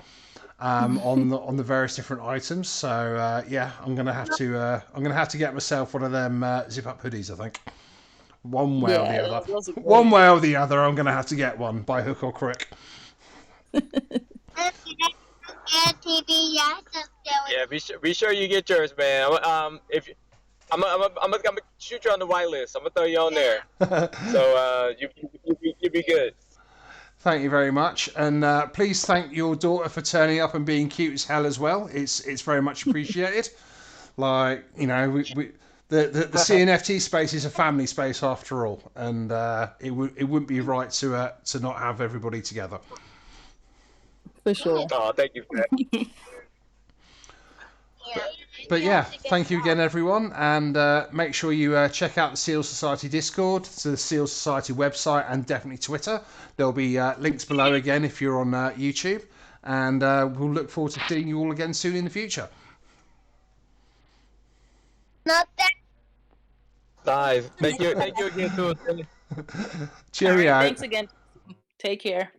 on the various different items. So yeah, I'm gonna have to get myself one of them zip up hoodies. I think one way or Yeah, the other. those are One great. way or the other, I'm gonna have to get one by hook or crook. Yeah, be sure you get yours, man. If I'm gonna shoot you on the whitelist. I'm gonna throw you on there, so you be good. Thank you very much, and please thank your daughter for turning up and being cute as hell as well. It's very much appreciated. Like we the CNFT space is a family space after all, and it wouldn't be right to not have everybody together. For sure. Oh, thank you for that. But yeah, thank you again, everyone, and make sure you check out the Seal Society Discord, to the Seal Society website, and definitely Twitter. There'll be links below again if you're on YouTube, and we'll look forward to seeing you all again soon in the future. Not that. Nice. Thank you again, ToolSin. Cheerio. All right, thanks again. Take care.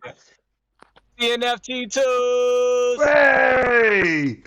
CNFT tools. Hey!